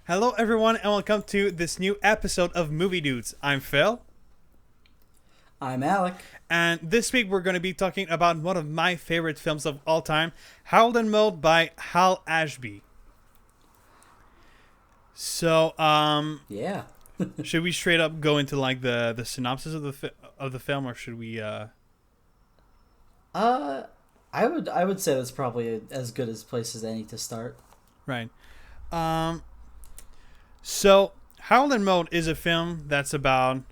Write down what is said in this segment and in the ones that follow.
Hello, everyone, and welcome to this new episode of Movie Dudes. I'm Phil, I'm Alec. and this week we're going to be talking about one of my favorite films of all time, Harold and Maude by Hal Ashby. So, Yeah. should we straight up go into like the synopsis of the film, or should we? I would say that's probably as good as place as any to start. Right. So Harold and Maude is a film that's about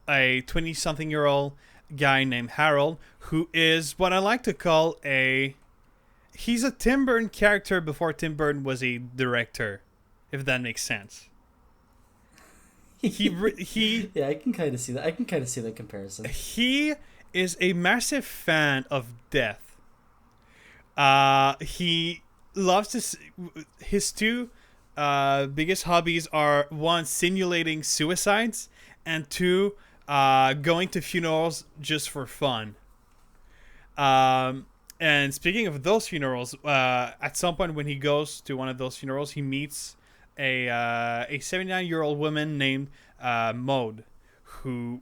a 20-something-year-old guy named Harold, who is what I like to call he's a Tim Burton character before Tim Burton was a director, if that makes sense. He Yeah, I can kind of see that. I can kind of see that comparison. he is a massive fan of death. He loves his two biggest hobbies are, one, simulating suicides, and two, going to funerals just for fun. And speaking of those funerals, at some point when he goes to one of those funerals, he meets a 79-year-old woman named Maude, who,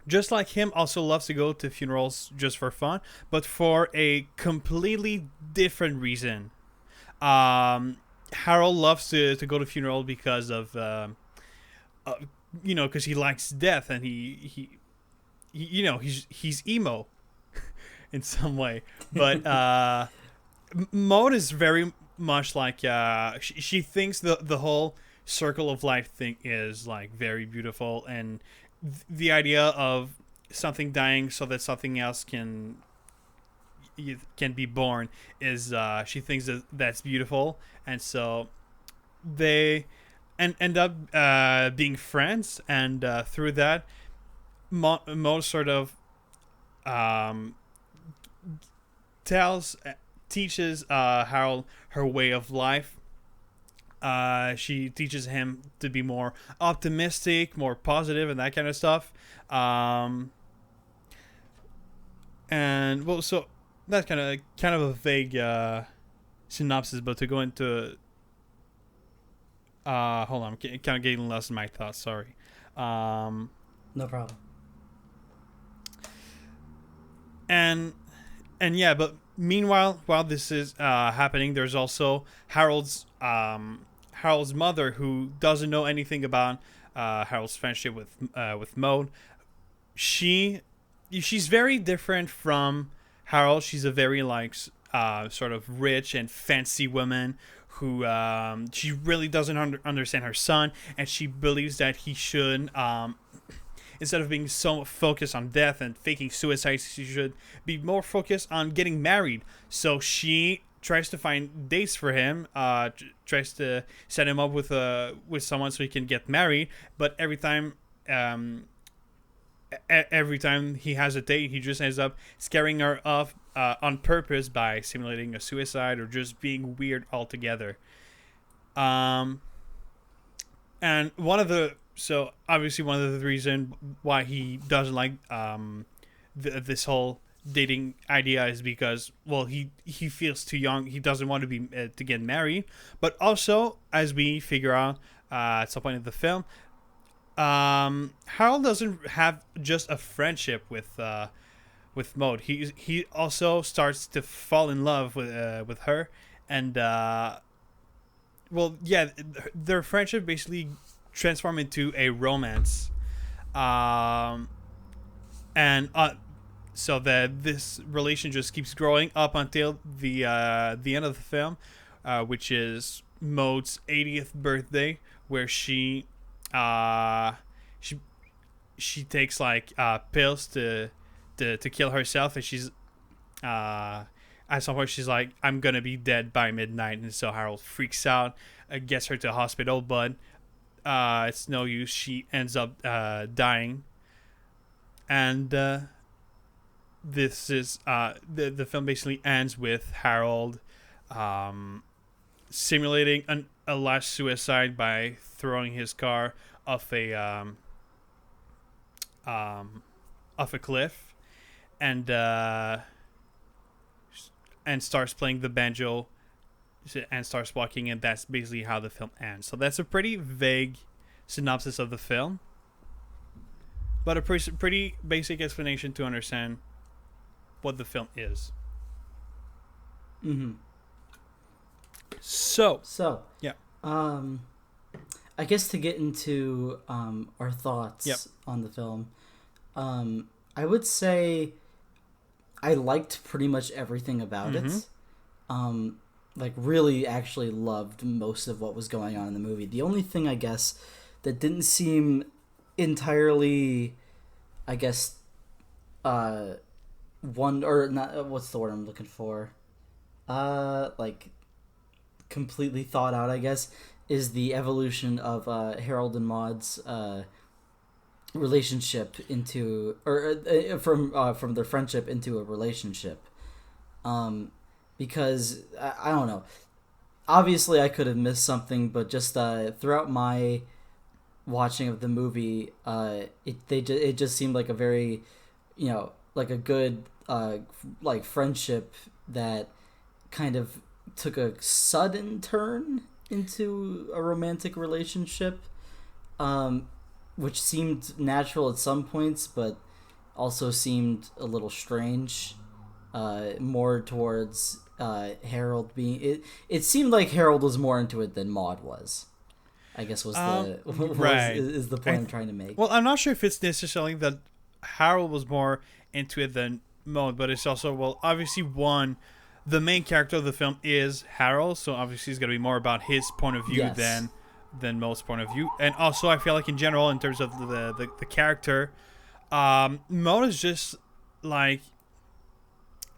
just like him, also loves to go to funerals just for fun, but for a completely different reason. Harold loves to go to funeral because of because he likes death, and he's emo in some way. But Maud is very much like she thinks the whole circle of life thing is like very beautiful, and the idea of something dying so that something else can be born is she thinks that's beautiful, and so they end up being friends, and through that Mo sort of teaches Harold her way of life. She teaches him to be more optimistic, more positive, and that kind of stuff. And well, so that's kind of a vague synopsis, but to go into hold on, I'm kind of getting lost in my thoughts. Sorry. No problem. And yeah, but meanwhile, while this is happening, there's also Harold's mother, who doesn't know anything about Harold's friendship with Maude. She's very different from Harold. She's a very sort of rich and fancy woman who she really doesn't understand her son, and she believes that he should, instead of being so focused on death and faking suicide, she should be more focused on getting married. So she tries to find dates for him, tries to set him up with someone so he can get married, but every time he has a date, he just ends up scaring her off on purpose by simulating a suicide or just being weird altogether. And one of the reason why he doesn't like this whole dating idea is because, well, he feels too young. He doesn't want to be to get married. But also, as we figure out at some point in the film, Harold doesn't have just a friendship with Maude. He also starts to fall in love with her, and their friendship basically transforms into a romance, and so that this relation just keeps growing up until the end of the film, which is Maude's 80th birthday, where she takes pills to kill herself, and she's at some point she's like, I'm gonna be dead by midnight, and so Harold freaks out, gets her to the hospital, but it's no use. She ends up dying, and this is the film basically ends with Harold simulating a last suicide by throwing his car off a cliff, and and starts playing the banjo and starts walking, and that's basically how the film ends. So that's a pretty vague synopsis of the film, but a pretty basic explanation to understand what the film is. Mm-hmm. So yeah. I guess to get into our thoughts on the film, I would say I liked pretty much everything about it. Like really actually loved most of what was going on in the movie. The only thing I guess that didn't seem entirely, I guess, one or not. What's the word I'm looking for? Like completely thought out, I guess, is the evolution of Harold and Maude's relationship into, or from their friendship into a relationship. Because I don't know. Obviously, I could have missed something, but just throughout my watching of the movie, it just seemed like a very, like a good like friendship that kind of took a sudden turn into a romantic relationship, which seemed natural at some points, but also seemed a little strange. More towards Harold being it seemed like Harold was more into it than Maude was, I guess was the right is the point I'm trying to make. Well, I'm not sure if it's necessarily that Harold was more into it than Maude, but it's also, well, obviously the main character of the film is Harold, so obviously it's going to be more about his point of view than Maude's point of view. And also I feel like in general, in terms of the character, Maude is just like,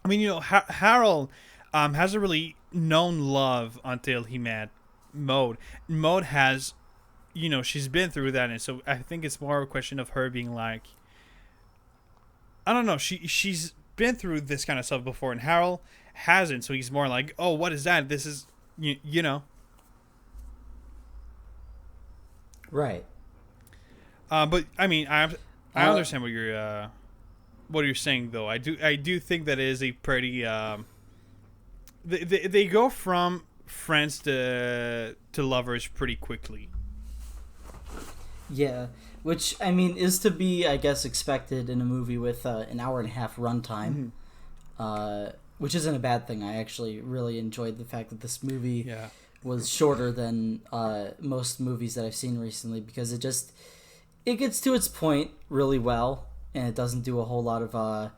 I mean, Harold hasn't really known love until he met Maude. Maude has, she's been through that, and so I think it's more a question of her being like, I don't know, she's been through this kind of stuff before, and Harold hasn't, so he's more like, oh, what is that? This is, Right. But I mean, I understand what you're saying, though. I do think that it is a pretty they go from friends to lovers pretty quickly. Yeah, which I mean is to be, I guess, expected in a movie with an hour and a half runtime, which isn't a bad thing. I actually really enjoyed the fact that this movie was shorter than most movies that I've seen recently, because it gets to its point really well, and it doesn't do a whole lot of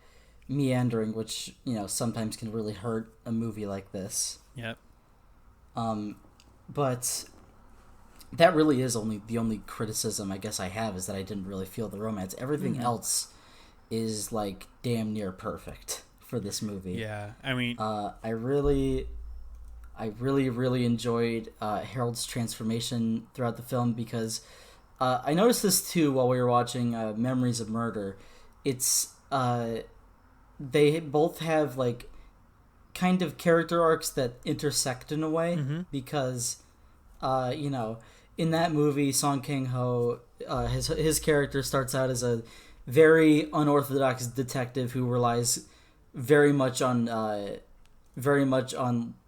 meandering, which sometimes can really hurt a movie like this. Yep. But that really is the only criticism I guess I have, is that I didn't really feel the romance. Everything else is like damn near perfect for this movie. Yeah, I mean, I really enjoyed Harold's transformation throughout the film, because I noticed this too while we were watching Memories of Murder. It's they both have like kind of character arcs that intersect in a way, because in that movie, Song Kang-ho, his character starts out as a very unorthodox detective who relies very much on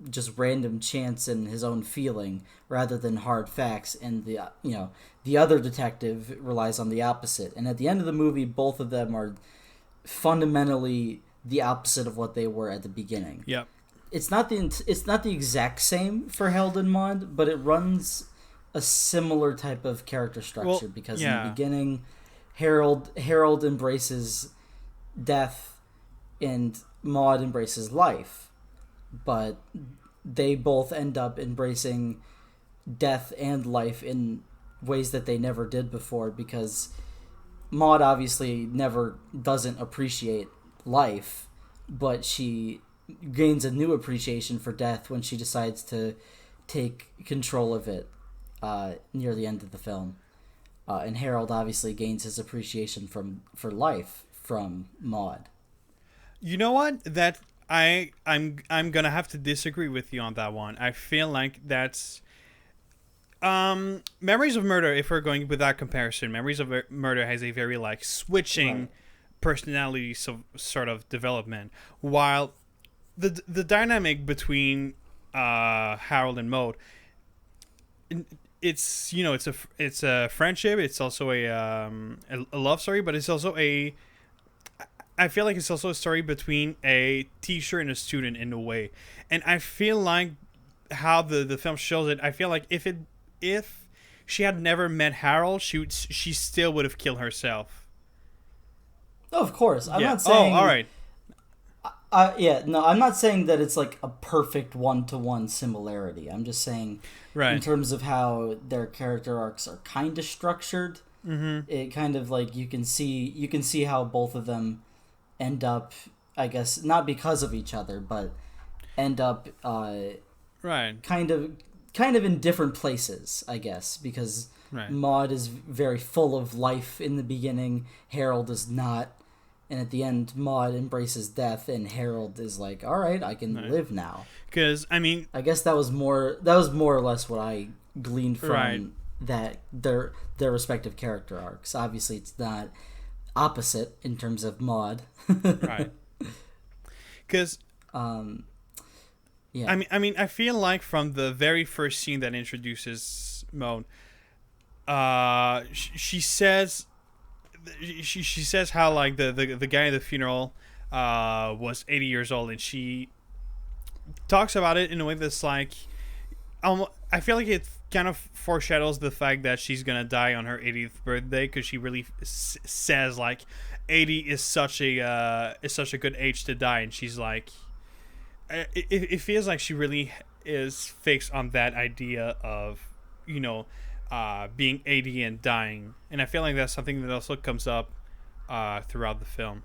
just random chance and his own feeling rather than hard facts, and the other detective relies on the opposite. And at the end of the movie, both of them are fundamentally the opposite of what they were at the beginning. Yep. It's not the exact same for Harold and Maude, but it runs a similar type of character structure, because in the beginning, Harold embraces death and Maude embraces life, but they both end up embracing death and life in ways that they never did before, because Maude obviously never doesn't appreciate life, but she gains a new appreciation for death when she decides to take control of it near the end of the film. And Harold obviously gains his appreciation for life from Maude. You know what? That I'm gonna have to disagree with you on that one. I feel like that's Memories of Murder. If we're going with that comparison, Memories of Murder has a very like switching personality sort of development, while the dynamic between Harold and Maude, it's it's a friendship. It's also a love story, but it's also I feel like it's also a story between a teacher and a student in a way. And I feel like how the film shows it, I feel like if she had never met Harold, she still would have killed herself. Oh, of course. I'm not saying. Oh, all right. I'm not saying that it's like a perfect one-to-one similarity. I'm just saying, in terms of how their character arcs are kind of structured, it kind of like you can see how both of them end up, I guess, not because of each other, but end up kind of in different places, I guess, because Maude is very full of life in the beginning, Harold is not, and at the end Maude embraces death and Harold is like, all right, I can live now. Because I guess that was more or less what I gleaned from that their respective character arcs. Obviously it's not opposite in terms of Maude. Right. Because yeah. I feel like from the very first scene that introduces Maude, she says how like the guy at the funeral was 80 years old, and she talks about it in a way that's like, I feel like it kind of foreshadows the fact that she's gonna die on her 80th birthday, because she really says like 80 is such a good age to die, and she's like, it feels like she really is fixed on that idea of being 80 and dying, and I feel like that's something that also comes up throughout the film.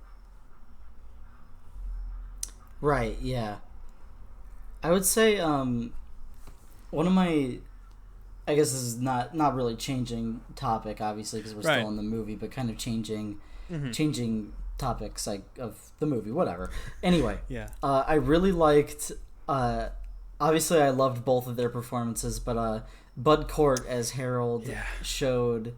Right. Yeah. I would say one of my, I guess this is not really changing topic, obviously, because we're still in the movie, but kind of changing topics like of the movie, whatever. Anyway, I really liked. Obviously, I loved both of their performances, but Bud Cort as Harold showed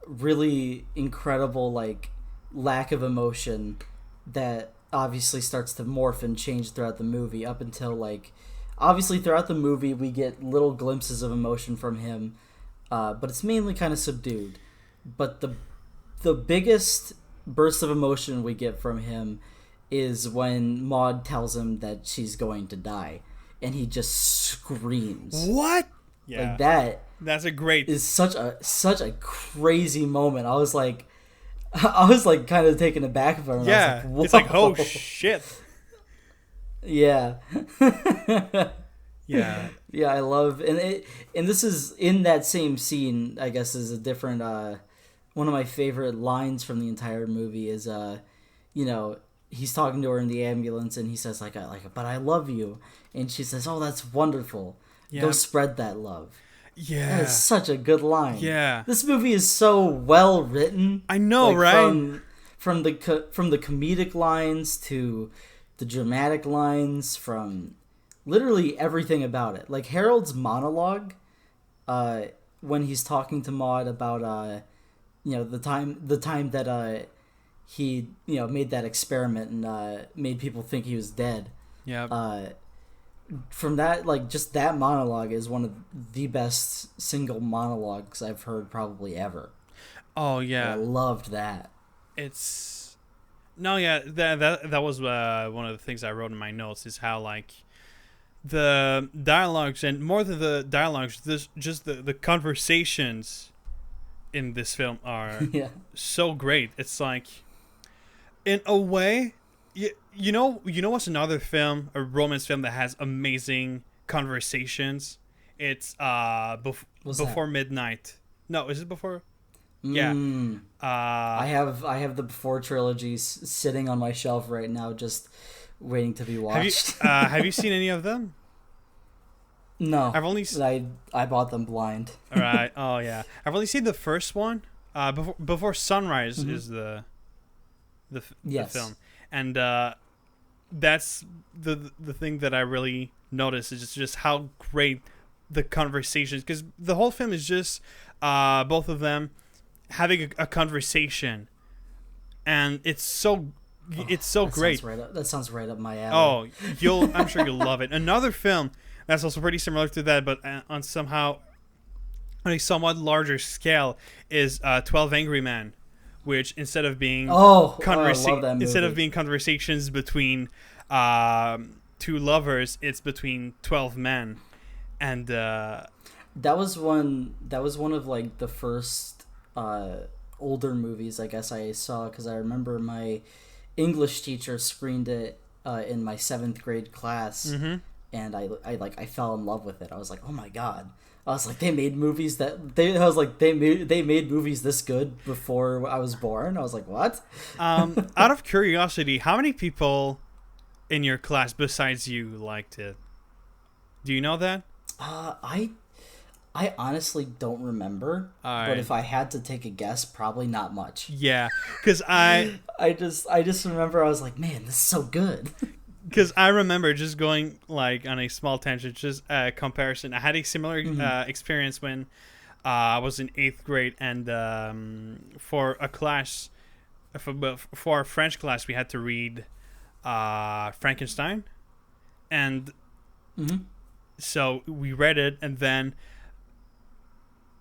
really incredible like lack of emotion that obviously starts to morph and change throughout the movie. Up until like, obviously throughout the movie we get little glimpses of emotion from him, but it's mainly kind of subdued. But the biggest burst of emotion we get from him is when Maude tells him that she's going to die, and he just screams. What? Yeah. Like that's a great, is such a crazy moment. I was like kind of taken aback of it. Yeah, it's like, oh shit. Yeah. Yeah. Yeah, I love, and this is in that same scene, I guess, is a different one of my favorite lines from the entire movie is he's talking to her in the ambulance and he says like but I love you, and she says, oh, that's wonderful. Yeah. Go spread that love. Yeah. That is such a good line. Yeah. This movie is so well written. I know, like, right? From the comedic lines to the dramatic lines, from literally everything about it. Like Harold's monologue, when he's talking to Maude about the time that he made that experiment and made people think he was dead. Yeah. From that, like, just that monologue is one of the best single monologues I've heard probably ever. Oh yeah, I loved that. It's that was one of the things I wrote in my notes, is how like the dialogues, and more than the dialogues, just the conversations in this film are so great. It's like, in a way, you know what's another film, a romance film that has amazing conversations? It's Before Midnight. No, is it Before? Yeah. I have the Before trilogies sitting on my shelf right now, just waiting to be watched. Have you seen any of them? No. I've only I bought them blind. All right. Oh yeah. I've only seen the first one. Before Sunrise is the film. And that's the thing that I really noticed, is just how great the conversations, because the whole film is just both of them having a conversation, and it's so It's so great. That sounds right up my alley. Oh, I'm sure you'll love it. Another film that's also pretty similar to that, but on a somewhat larger scale, is 12 Angry Men, which instead of being conversations between two lovers, it's between 12 men, and that was one of like the first older movies I guess I saw, because I remember my English teacher screened it in my 7th grade class, and I fell in love with it. I was like, oh my god. I was like, they made movies they made movies this good before I was born. I was like, what? Out of curiosity, how many people in your class besides you liked it? Do you know that? I honestly don't remember. But if I had to take a guess, probably not much. Yeah, because I just remember I was like, man, this is so good. Because I remember just going like on a small tangent, just a comparison. I had a similar experience when I was in 8th grade, and for a class, for our French class, we had to read Frankenstein, and so we read it, and then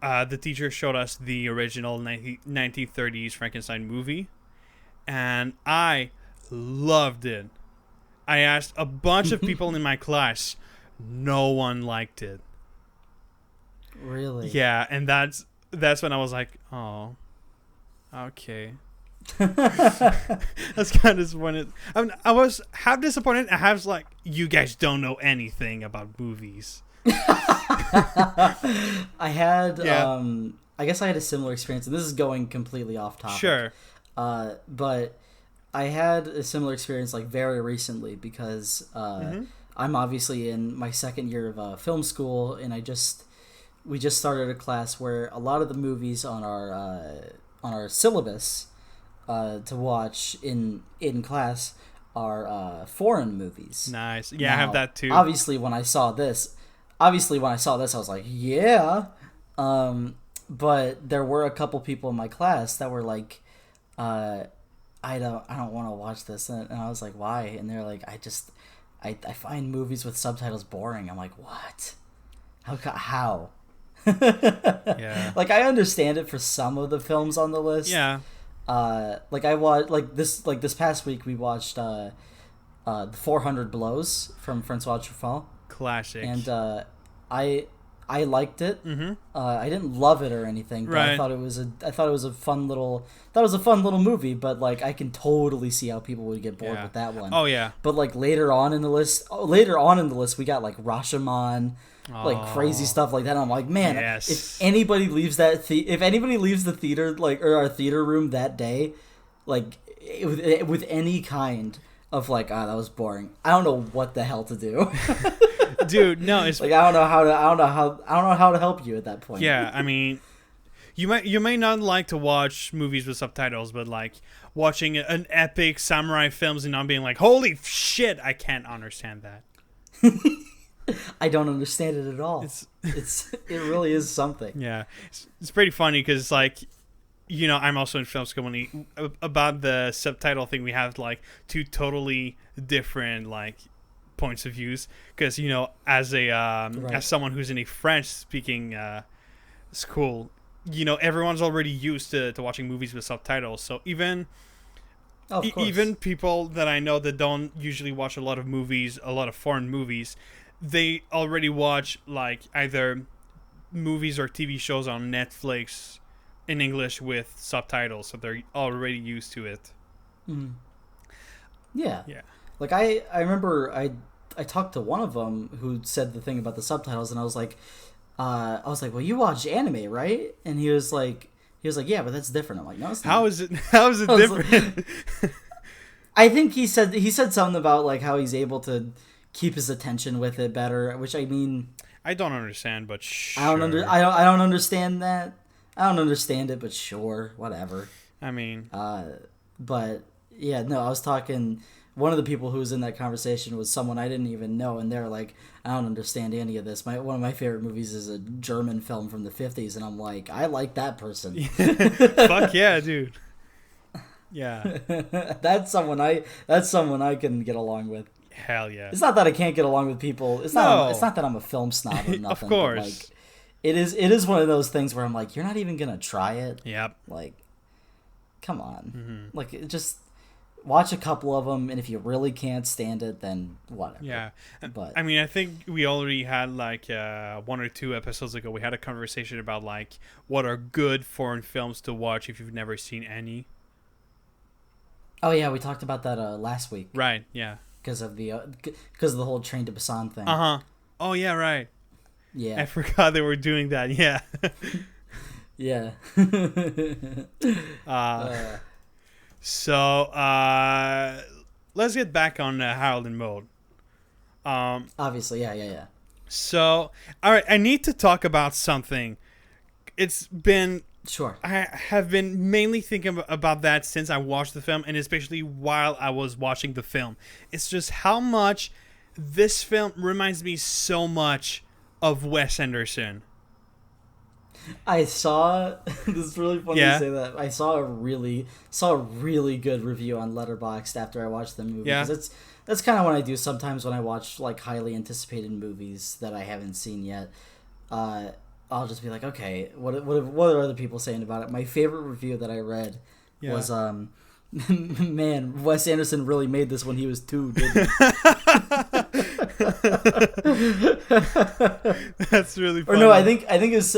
the teacher showed us the original 1930s Frankenstein movie, and I loved it. I asked a bunch of people in my class. No one liked it. Really? Yeah, and that's when I was like, oh, okay. That's kind of disappointed. I mean, I was half disappointed. I was like, you guys don't know anything about movies. I had, I guess I had a similar experience, and this is going completely off topic. Sure. But I had a similar experience like very recently, because I'm obviously in my 2nd year of film school, and we just started a class where a lot of the movies on our syllabus to watch in class are foreign movies. Nice. Yeah, now, I have that too. Obviously when I saw this, I was like, yeah. But there were a couple people in my class that were like, I don't want to watch this, and I was like, why? And they're like, I find movies with subtitles boring. I'm like, what? How? Yeah. Like, I understand it for some of the films on the list. Yeah. Like I watched this past week we watched the 400 Blows from Francois Truffaut. Classic. And I liked it. Mm-hmm. I didn't love it or anything, but right. I thought it was a fun little movie. But like, I can totally see how people would get bored with that one. Oh yeah. But like later on in the list, we got like Rashomon, like crazy stuff like that. I'm like, man, if anybody leaves the theater, like, or our theater room that day, like with any kind of like, that was boring, I don't know what the hell to do. Dude, no, it's like, I don't know how to help you at that point. Yeah, I mean, you may not like to watch movies with subtitles, but like watching an epic samurai films and not being like, holy shit, I can't understand that. I don't understand it at all. It really is something. Yeah, it's pretty funny because like, you know, I'm also in film school. When about the subtitle thing, we have like two totally different like points of views, because you know, as a as someone who's in a French speaking school, you know, everyone's already used to watching movies with subtitles. So even people that I know that don't usually watch a lot of foreign movies, they already watch like either movies or TV shows on Netflix in English with subtitles, so they're already used to it. Mm. Yeah. Like I remember I talked to one of them who said the thing about the subtitles, and I was like, well, you watch anime, right? And he was like, yeah, but that's different. I'm like, no, it's not. How is it different? Like, I think he said something about like how he's able to keep his attention with it better, which, I mean, I don't understand, but sure. I don't understand that. I don't understand it, but sure, whatever. I mean, but yeah, no, I was talking. One of the people who was in that conversation was someone I didn't even know, and they're like, I don't understand any of this. One of my favorite movies is a German film from the 50s, and I'm like, I like that person. Fuck yeah, dude. Yeah. That's someone I can get along with. Hell yeah. It's not that I can't get along with people. It's not that I'm a film snob or nothing. Of course. But like, it is one of those things where I'm like, you're not even gonna try it. Yep. Like, come on. Mm-hmm. Like, just watch a couple of them, and if you really can't stand it, then whatever. Yeah. But I mean, I think we already had like 1 or 2 episodes ago, we had a conversation about like what are good foreign films to watch if you've never seen any. Oh yeah, we talked about that last week. Right. Yeah. Because of the whole Train to Busan thing. Oh yeah, right. Yeah. I forgot they were doing that. Yeah. Yeah. So let's get back on Harold and Maude. Obviously, yeah. So, all right, I need to talk about something. It's been Sure. I have been mainly thinking about that since I watched the film, and especially while I was watching the film. It's just how much this film reminds me so much of Wes Anderson. I saw this is really funny Yeah. to say that. I saw a really good review on Letterboxd after I watched the movie. Yeah. 'Cause that's kind of what I do sometimes when I watch like highly anticipated movies that I haven't seen yet. I'll just be like, okay, what are other people saying about it? My favorite review that I read was man, Wes Anderson really made this when he was 2, didn't he? That's really funny. Or no, I think it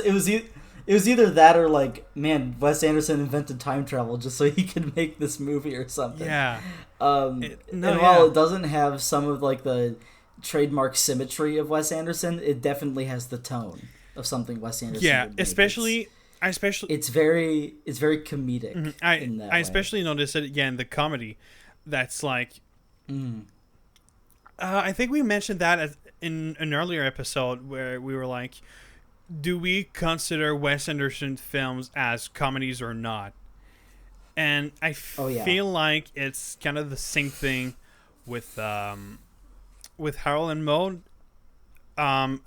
was either that or like, man, Wes Anderson invented time travel just so he could make this movie or something. Yeah. And while it doesn't have some of like the trademark symmetry of Wes Anderson, it definitely has the tone of something Wes Anderson. Yeah, would make. especially It's very comedic. Mm-hmm. In that I way. especially noticed it again the comedy. That's like, I think we mentioned that in an earlier episode where we were like, do we consider Wes Anderson films as comedies or not? And I feel like it's kind of the same thing with Harold and Maude. I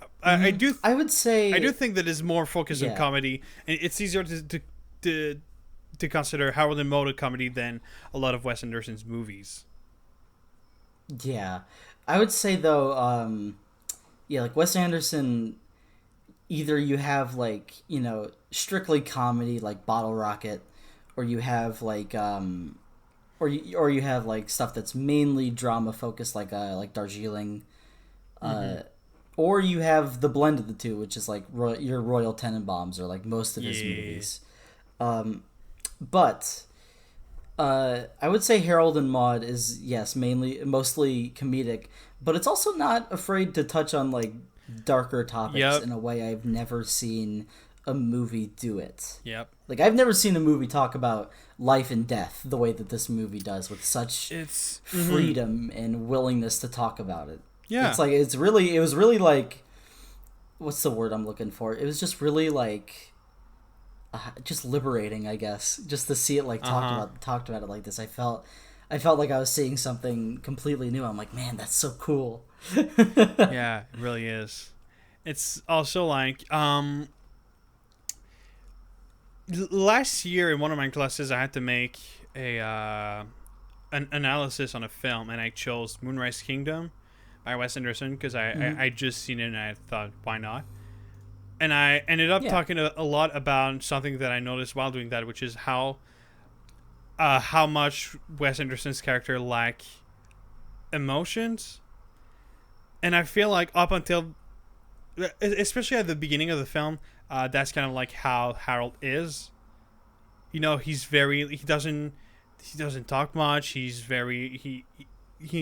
would say I do think that it's more focused on comedy, and it's easier to consider Harold and Maude a comedy than a lot of Wes Anderson's movies. Yeah, I would say though, like Wes Anderson, either you have like strictly comedy like Bottle Rocket, or you have like or you have like stuff that's mainly drama focused like Darjeeling. Or you have the blend of the two, which is like your Royal Tenenbaums or like most of his movies. But I would say Harold and Maude is, yes, mostly comedic, but it's also not afraid to touch on like darker topics in a way I've never seen a movie do it. Yep. Like I've never seen a movie talk about life and death the way that this movie does, with such freedom and willingness to talk about it. Yeah. It's like it was really like, what's the word I'm looking for? It was just really like just liberating, I guess, just to see it like talked about it like this. I felt like I was seeing something completely new. I'm like, man, that's so cool. Yeah, it really is. It's also like last year in one of my classes I had to make an analysis on a film, and I chose Moonrise Kingdom by Wes Anderson because I just seen it and I thought, why not? And I ended up talking a lot about something that I noticed while doing that, which is how much Wes Anderson's character lack emotions. And I feel like up until, especially at the beginning of the film, that's kind of like how Harold is. He doesn't talk much. He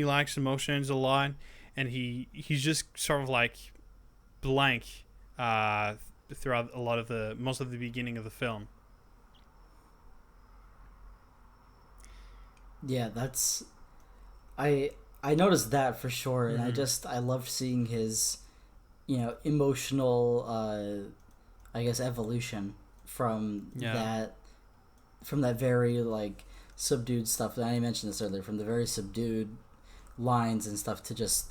lacks emotions a lot. And he's just sort of like blank throughout most of the beginning of the film. Yeah, that's I noticed that for sure, and I loved seeing his emotional I guess evolution from that very like subdued stuff. And I mentioned this earlier, from the very subdued lines and stuff to just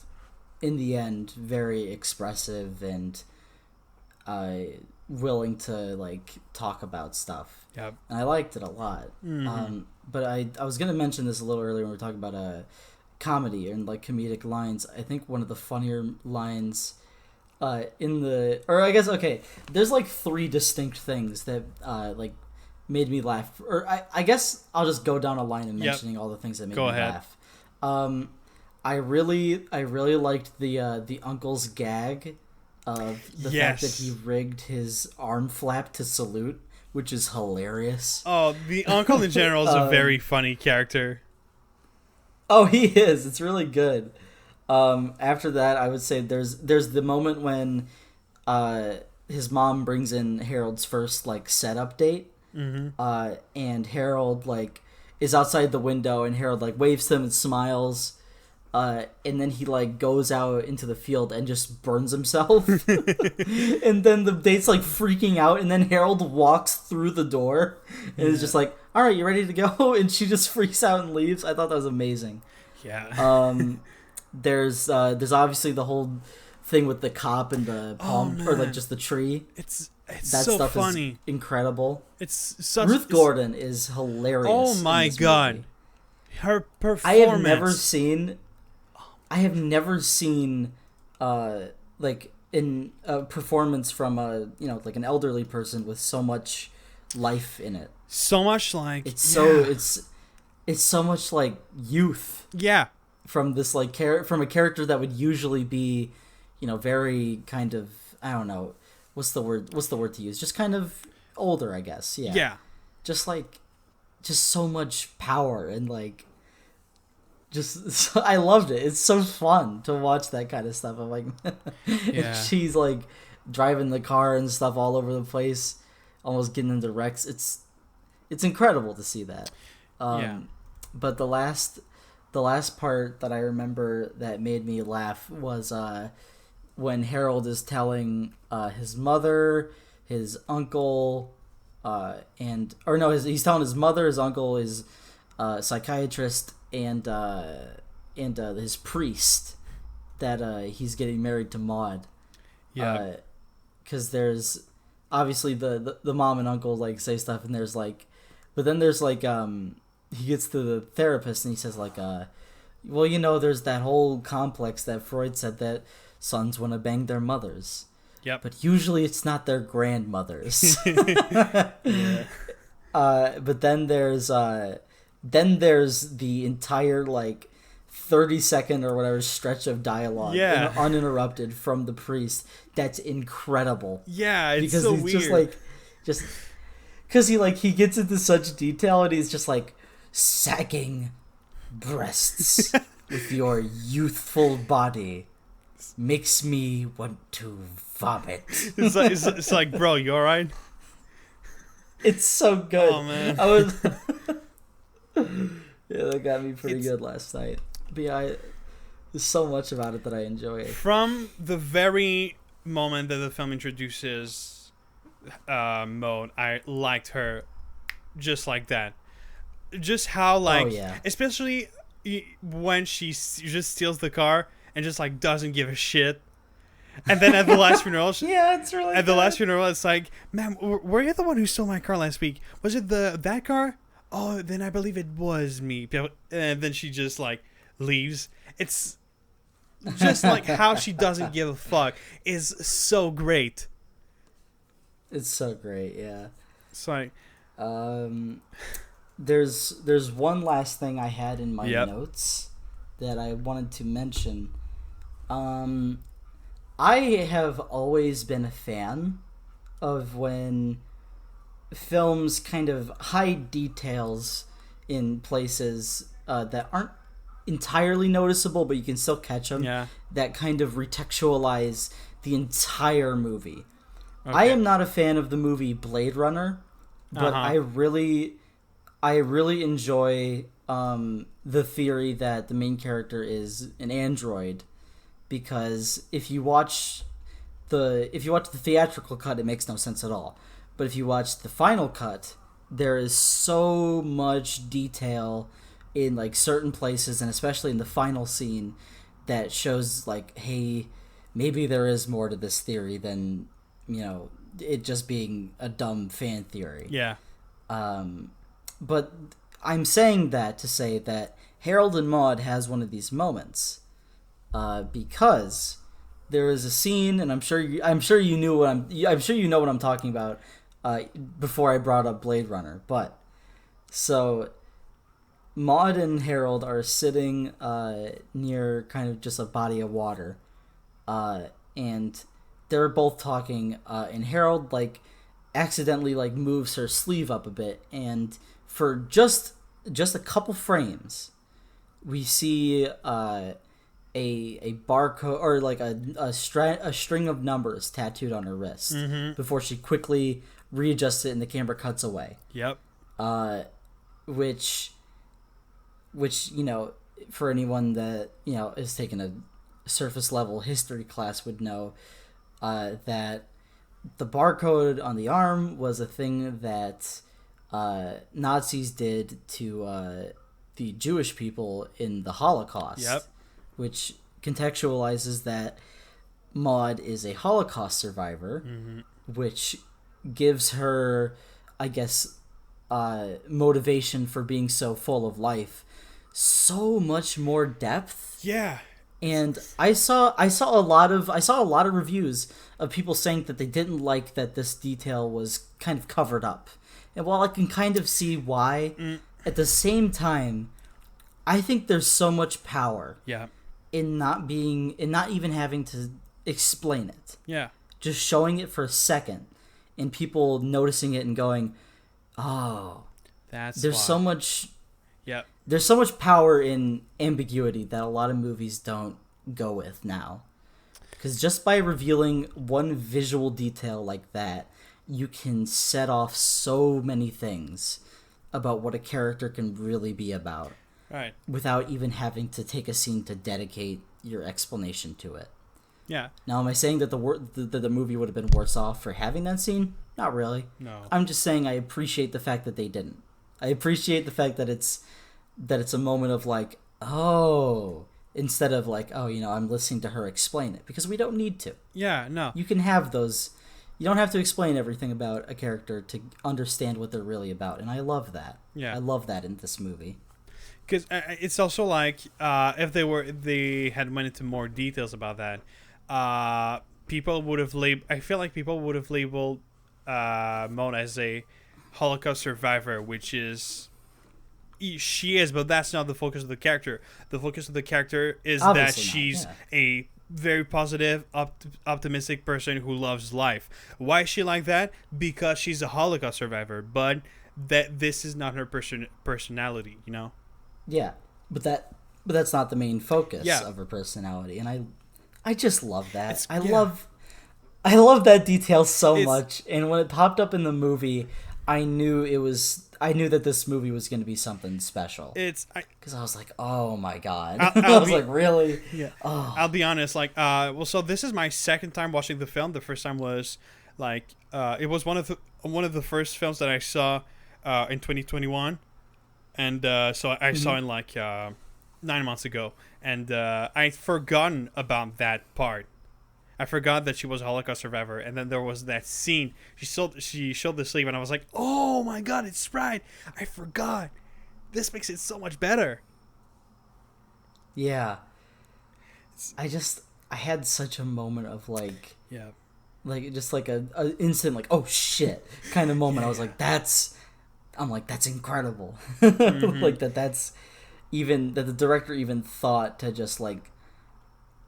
in the end very expressive and willing to like talk about stuff. Yep. And I liked it a lot. but I was gonna mention this a little earlier when we were talking about comedy and like comedic lines. I think one of the funnier lines there's like three distinct things that like made me laugh, or I guess I'll just go down a line and mentioning all the things that made me laugh. I really liked the uncle's gag of the fact that he rigged his arm flap to salute, which is hilarious. Oh, the uncle in general is a very funny character. Oh, he is. It's really good. After that, I would say there's the moment when his mom brings in Harold's first like setup date. Mm-hmm. And Harold like is outside the window, and Harold like waves to him and smiles. And then he like goes out into the field and just burns himself. And then the date's like freaking out, and then Harold walks through the door and is just like, "All right, you ready to go?" And she just freaks out and leaves. I thought that was amazing. Yeah. There's obviously the whole thing with the cop and the palm or like just the tree. It's that so stuff funny. Is incredible. Ruth Gordon is hilarious. Oh my god. Movie. Her performance. I have never seen like in a performance from like an elderly person with so much life in it. So much like it's so much like youth. Yeah. From this like from a character that would usually be, very kind of, I don't know, what's the word to use? Just kind of older, I guess. Yeah. Yeah. Just so much power and like I loved it. It's so fun to watch that kind of stuff. I'm like, yeah. She's like driving the car and stuff all over the place, almost getting into wrecks. It's incredible to see that. But the last part that I remember that made me laugh was when Harold is telling his mother, his uncle, he's telling his mother, his uncle, his psychiatrist, and his priest that he's getting married to Maude. Yeah. Because there's obviously the mom and uncle like say stuff, and there's like, but then there's like he gets to the therapist and he says like well, there's that whole complex that Freud said that sons want to bang their mothers. Yep. But usually it's not their grandmothers. Yeah. But then there's the entire like 30-second or whatever stretch of dialogue, uninterrupted from the priest. That's incredible. Yeah, it's so weird. Just because he gets into such detail, and he's just like sagging breasts with your youthful body makes me want to vomit. It's like, bro, you all right? It's so good. Oh man, yeah, that got me pretty good last night. But yeah, there's so much about it that I enjoy. From the very moment that the film introduces Maude, I liked her just like that. Just how especially when she just steals the car and just like doesn't give a shit. And then at the last funeral, it's really at the last funeral, it's like, "Ma'am, were you the one who stole my car last week? Was it that car? Oh, then I believe it was me." And then she just like leaves. It's just like how she doesn't give a fuck is so great. It's so great, yeah. It's like, there's one last thing I had in my notes that I wanted to mention. I have always been a fan of when films kind of hide details in places that aren't entirely noticeable, but you can still catch them. Yeah. That kind of retextualize the entire movie. Okay. I am not a fan of the movie Blade Runner, but I really enjoy the theory that the main character is an android, because if you watch the theatrical cut, it makes no sense at all. But if you watch the final cut, there is so much detail in like certain places, and especially in the final scene, that shows like, hey, maybe there is more to this theory than, it just being a dumb fan theory. Yeah. But I'm saying that to say that Harold and Maude has one of these moments, because there is a scene, and I'm sure you know what I'm talking about. Before I brought up Blade Runner, but so Maude and Harold are sitting near kind of just a body of water, and they're both talking, and Harold accidentally moves her sleeve up a bit, and for just a couple frames we see a barcode or a string of numbers tattooed on her wrist, before she quickly readjusts it and the camera cuts away. Yep. Which for anyone that has taken a surface level history class would know, that the barcode on the arm was a thing that Nazis did to the Jewish people in the Holocaust. Yep. Which contextualizes that Maude is a Holocaust survivor, which gives her, I guess, motivation for being so full of life so much more depth. Yeah. And I saw a lot of reviews of people saying that they didn't like that this detail was kind of covered up. And while I can kind of see why, at the same time, I think there's so much power in not even having to explain it. Yeah. Just showing it for a second and people noticing it and going, "Oh, there's so much." Yeah. There's so much power in ambiguity that a lot of movies don't go with now. Because just by revealing one visual detail like that, you can set off so many things about what a character can really be about. Right. Without even having to take a scene to dedicate your explanation to it. Yeah. Now, am I saying that the movie would have been worse off for having that scene? Not really. No. I'm just saying I appreciate the fact that they didn't. I appreciate the fact that it's a moment of oh, instead of I'm listening to her explain it, because we don't need to. Yeah, no. You can have those. You don't have to explain everything about a character to understand what they're really about, and I love that. Yeah. I love that in this movie. Because it's also if they had went into more details about that, people would have I feel like people would have labeled Mona as a Holocaust survivor, which is she is, but that's not the focus of the character. The focus of the character is Obviously that she's a very positive, optimistic person who loves life. Why is she like that? Because she's a Holocaust survivor, but that this is not her personality, Yeah, but that's not the main focus of her personality, and I just love that. I love that detail so much, and when it popped up in the movie, I knew that this movie was going to be something special. Because I was like, oh my god, I was like, really? Yeah. Oh. I'll be honest. So this is my second time watching the film. The first time was it was one of the first films that I saw in 2021, and so I saw it 9 months ago, and I'd forgotten about that part. I forgot that she was a Holocaust survivor, and then there was that scene. She showed the sleeve, and I was like, "Oh my god, it's right! I forgot. This makes it so much better." Yeah, I had such a moment of just a instant oh shit kind of moment. I was like, that's incredible. That's even that the director even thought to just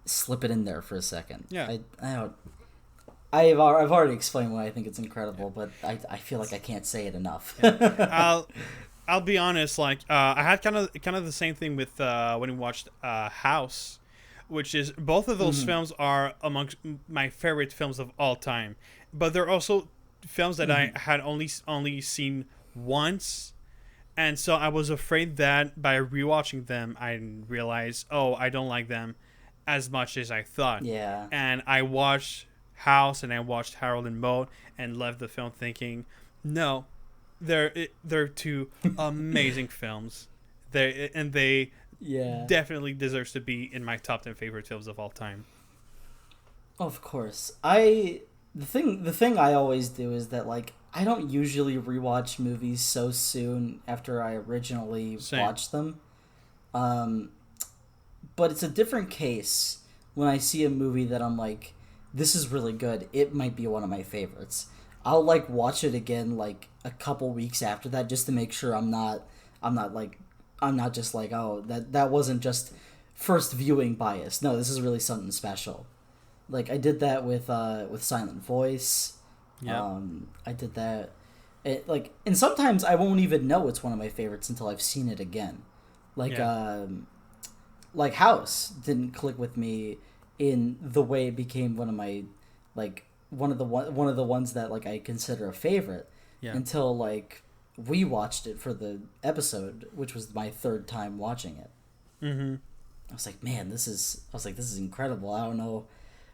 slip it in there for a second. Yeah. I've already explained why I think it's incredible, but I feel like I can't say it enough. Yeah. I'll be honest. I had kind of the same thing with when we watched House, which is both of those films are amongst my favorite films of all time, but they're also films that I had only seen once. And so I was afraid that by rewatching them, I realized, I don't like them as much as I thought. Yeah. And I watched House and I watched Harold and Maude and left the film thinking, no, they're two amazing films. They definitely deserves to be in my top 10 favorite films of all time. Of course. I the thing I always do is that like I don't usually rewatch movies so soon after I originally watched them. But it's a different case when I see a movie that I'm like, this is really good. It might be one of my favorites. I'll like watch it again like a couple weeks after that just to make sure I'm not just like, oh, that wasn't just first viewing bias. No, this is really something special. Like I did that with Silent Voice. Yeah. I did that. And sometimes I won't even know it's one of my favorites until I've seen it again. Like House didn't click with me in the way it became one of my one of the ones that like I consider a favorite until like we watched it for the episode, which was my third time watching it. Mm-hmm. I was like, man, this is incredible. I don't know,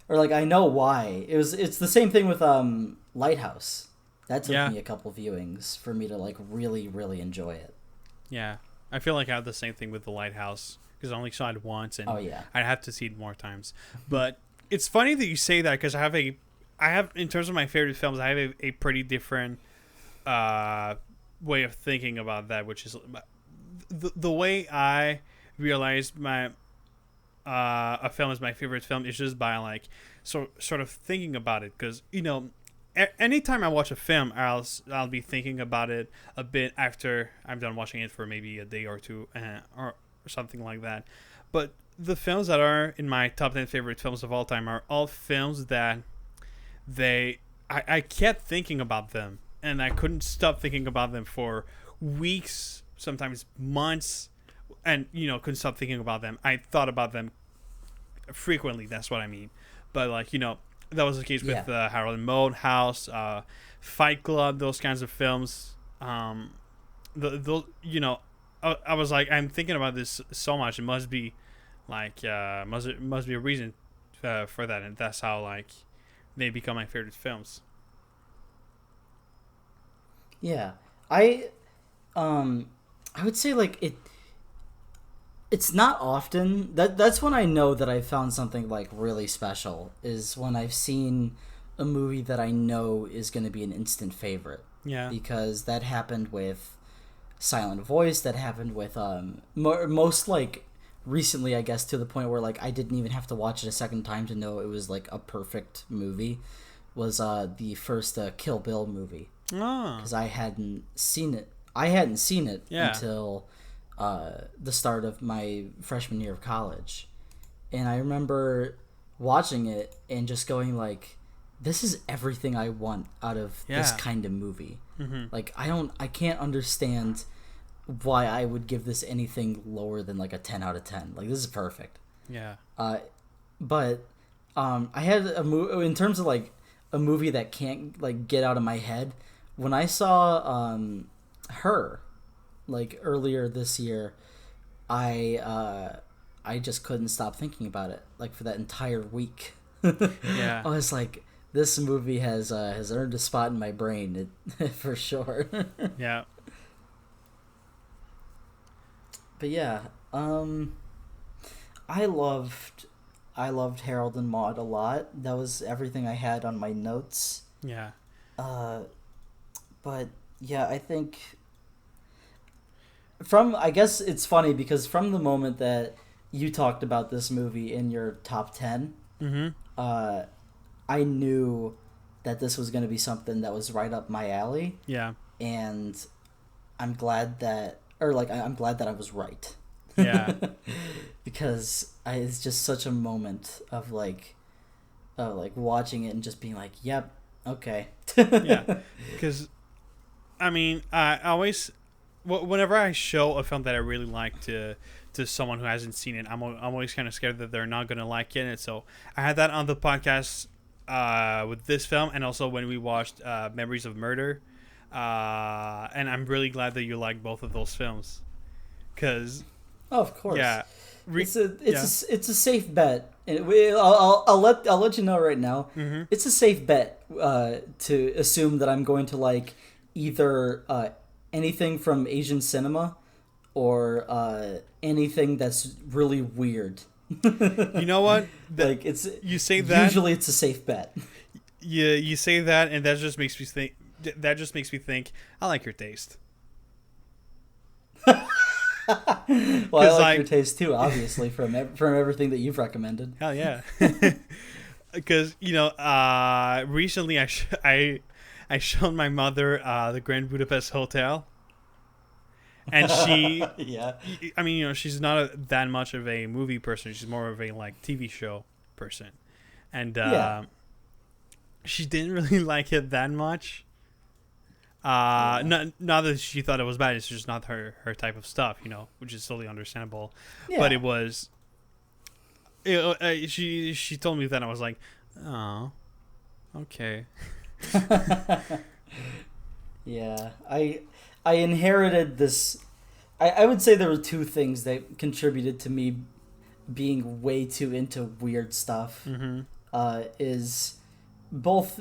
or like I know why. It's the same thing with Lighthouse. That took me a couple viewings for me to like really really enjoy it. Yeah, I feel like I have the same thing with The Lighthouse because I only saw it once, and I'd have to see it more times. But it's funny that you say that because I have in terms of my favorite films, I have a pretty different way of thinking about that, which is the way I realized my a film is my favorite film is just by like sort of thinking about it, because anytime I watch a film, I'll be thinking about it a bit after I'm done watching it for maybe a day or two or something like that. But the films that are in my top 10 favorite films of all time are all films that I kept thinking about them, and I couldn't stop thinking about them for weeks, sometimes months, and couldn't stop thinking about them. I thought about them frequently, that's what I mean. But like that was the case with Harold and Maude, House, Fight Club, those kinds of films. I was like, I'm thinking about this so much. It must be like must be a reason for that, and that's how like they become my favorite films. Yeah, I would say like it's not often that's when I know that I found something like really special, is when I've seen a movie that I know is going to be an instant favorite. Yeah. Because that happened with Silent Voice, that happened with most like recently, I guess, to the point where like I didn't even have to watch it a second time to know it was like a perfect movie, was the first Kill Bill movie. Because I hadn't seen it until the start of my freshman year of college. And I remember watching it and just going like, this is everything I want out of this kind of movie. Mm-hmm. Like I can't understand why I would give this anything lower than like a 10 out of 10. Like, this is perfect. Yeah. But I had in terms of like a movie that can't like get out of my head, when I saw Her like earlier this year, I just couldn't stop thinking about it like for that entire week. Yeah. I was like, this movie has earned a spot in my brain, for sure. Yeah. But yeah, I loved Harold and Maude a lot. That was everything I had on my notes. Yeah. But yeah, I think I guess it's funny because from the moment that you talked about this movie in your top 10, I knew that this was going to be something that was right up my alley. Yeah. And I'm glad that I'm glad that I was right. Yeah. Because it's just such a moment of like watching it and just being like, yep, okay. Yeah. Because, I mean, I always, whenever I show a film that I really like to someone who hasn't seen it, I'm always kind of scared that they're not going to like it. So I had that on the podcast with this film, and also when we watched Memories of Murder. And I'm really glad that you like both of those films, because of course, yeah, it's a safe bet. I'll let you know right now. Mm-hmm. It's a safe bet to assume that I'm going to like either anything from Asian cinema or anything that's really weird. You know what? Like you say that usually it's a safe bet. you say that, and that just makes me think. That just makes me think. I like your taste. Well, I like your taste too, obviously, from everything that you've recommended. Hell yeah. Because recently I showed my mother the Grand Budapest Hotel, and she Yeah. I mean, she's not that much of a movie person. She's more of a like TV show person, and Yeah. she didn't really like it that much. Not that she thought it was bad. It's just not her type of stuff, which is totally understandable. Yeah. But it was. She told me that, I was like, oh, okay. Yeah, I inherited this. I would say there were two things that contributed to me being way too into weird stuff. Mm-hmm. Is both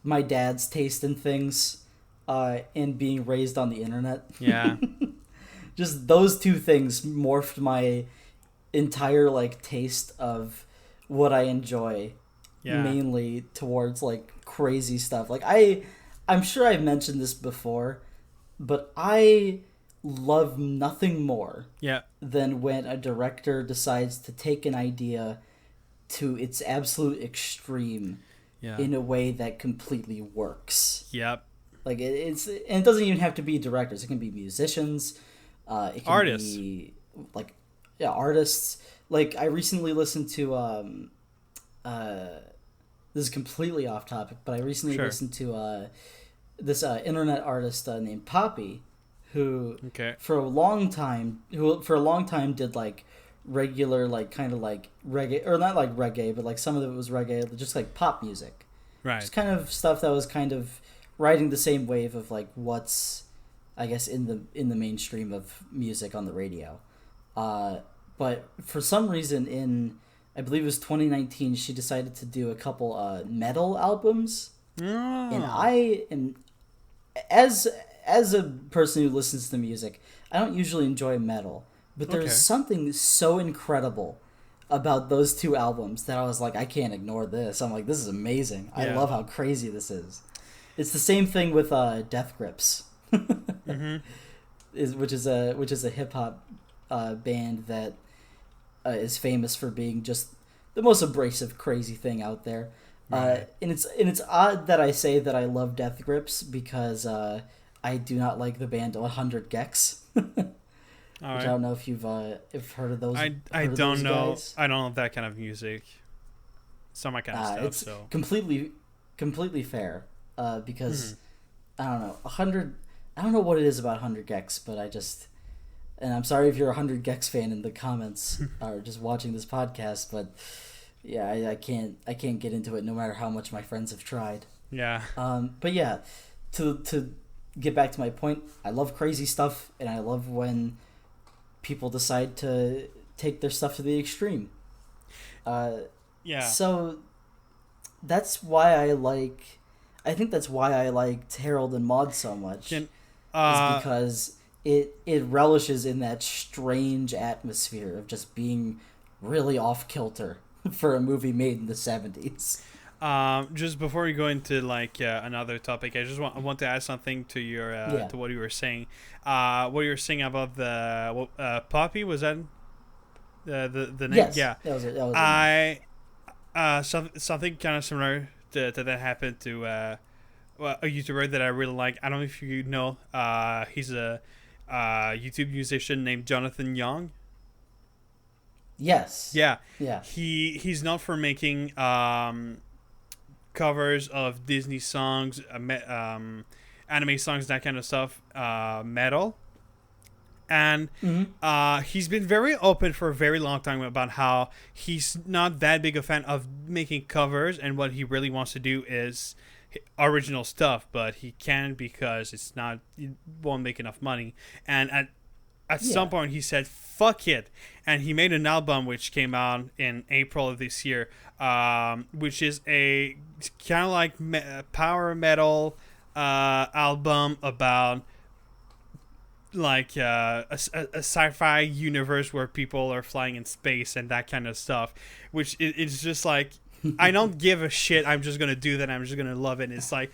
my dad's taste in things, and being raised on the internet. Yeah. Just those two things morphed my entire like taste of what I enjoy, mainly towards like crazy stuff. Like I'm sure I've mentioned this before, but I love nothing more than when a director decides to take an idea to its absolute extreme in a way that completely works. Yep. Like and it doesn't even have to be directors. It can be musicians. It can artists. be like artists. Like I recently listened to this is completely off topic, but I recently listened to this internet artist named Poppy, who for a long time did like regular like kind of like reggae, or not like reggae, but like some of it was reggae, just like pop music, right? Just kind of stuff that was kind of riding the same wave of like what's I guess in the mainstream of music on the radio. But for some reason in, I believe it was 2019, she decided to do a couple metal albums. Oh. And I am, as a person who listens to music, I don't usually enjoy metal, but there's something so incredible about those two albums that I was like, I can't ignore this. I'm like, this is amazing. I love how crazy this is. It's the same thing with Death Grips. Mm-hmm. which is a hip hop band that is famous for being just the most abrasive, crazy thing out there. Right. And it's odd that I say that I love Death Grips because I do not like the band 100 Gex. I don't know if you've heard of those. I don't know. Guys. I don't know that kind of music. It's not my kind of stuff. It's completely fair. Because I don't know 100. I don't know what it is about 100 Gex, but and I'm sorry if you're a 100 Gex fan in the comments or just watching this podcast, but yeah, I can't get into it no matter how much my friends have tried. Yeah. But yeah, to get back to my point, I love crazy stuff, and I love when people decide to take their stuff to the extreme. Yeah. So that's why I think that's why I liked Harold and Maude so much. Is because it relishes in that strange atmosphere of just being really off kilter for a movie made in the 70s. Just before we go into like another topic, I want to add something to your to what you were saying. What you were saying about the Poppy, was that the name? Yes, yeah. That was it. Something kind of similar to that happened to a YouTuber that I really like. I don't know if you know. He's a YouTube musician named Jonathan Young. Yes. Yeah. Yeah. He's known for making covers of Disney songs, anime songs, that kind of stuff, metal. And he's been very open for a very long time about how he's not that big a fan of making covers, and what he really wants to do is original stuff, but he can't because it won't make enough money. And at some point he said fuck it, and he made an album which came out in April of this year, which is a kind of like power metal album about like a sci-fi universe where people are flying in space and that kind of stuff, which it's just like I don't give a shit. I'm just gonna do that. I'm just gonna love it. And it's like,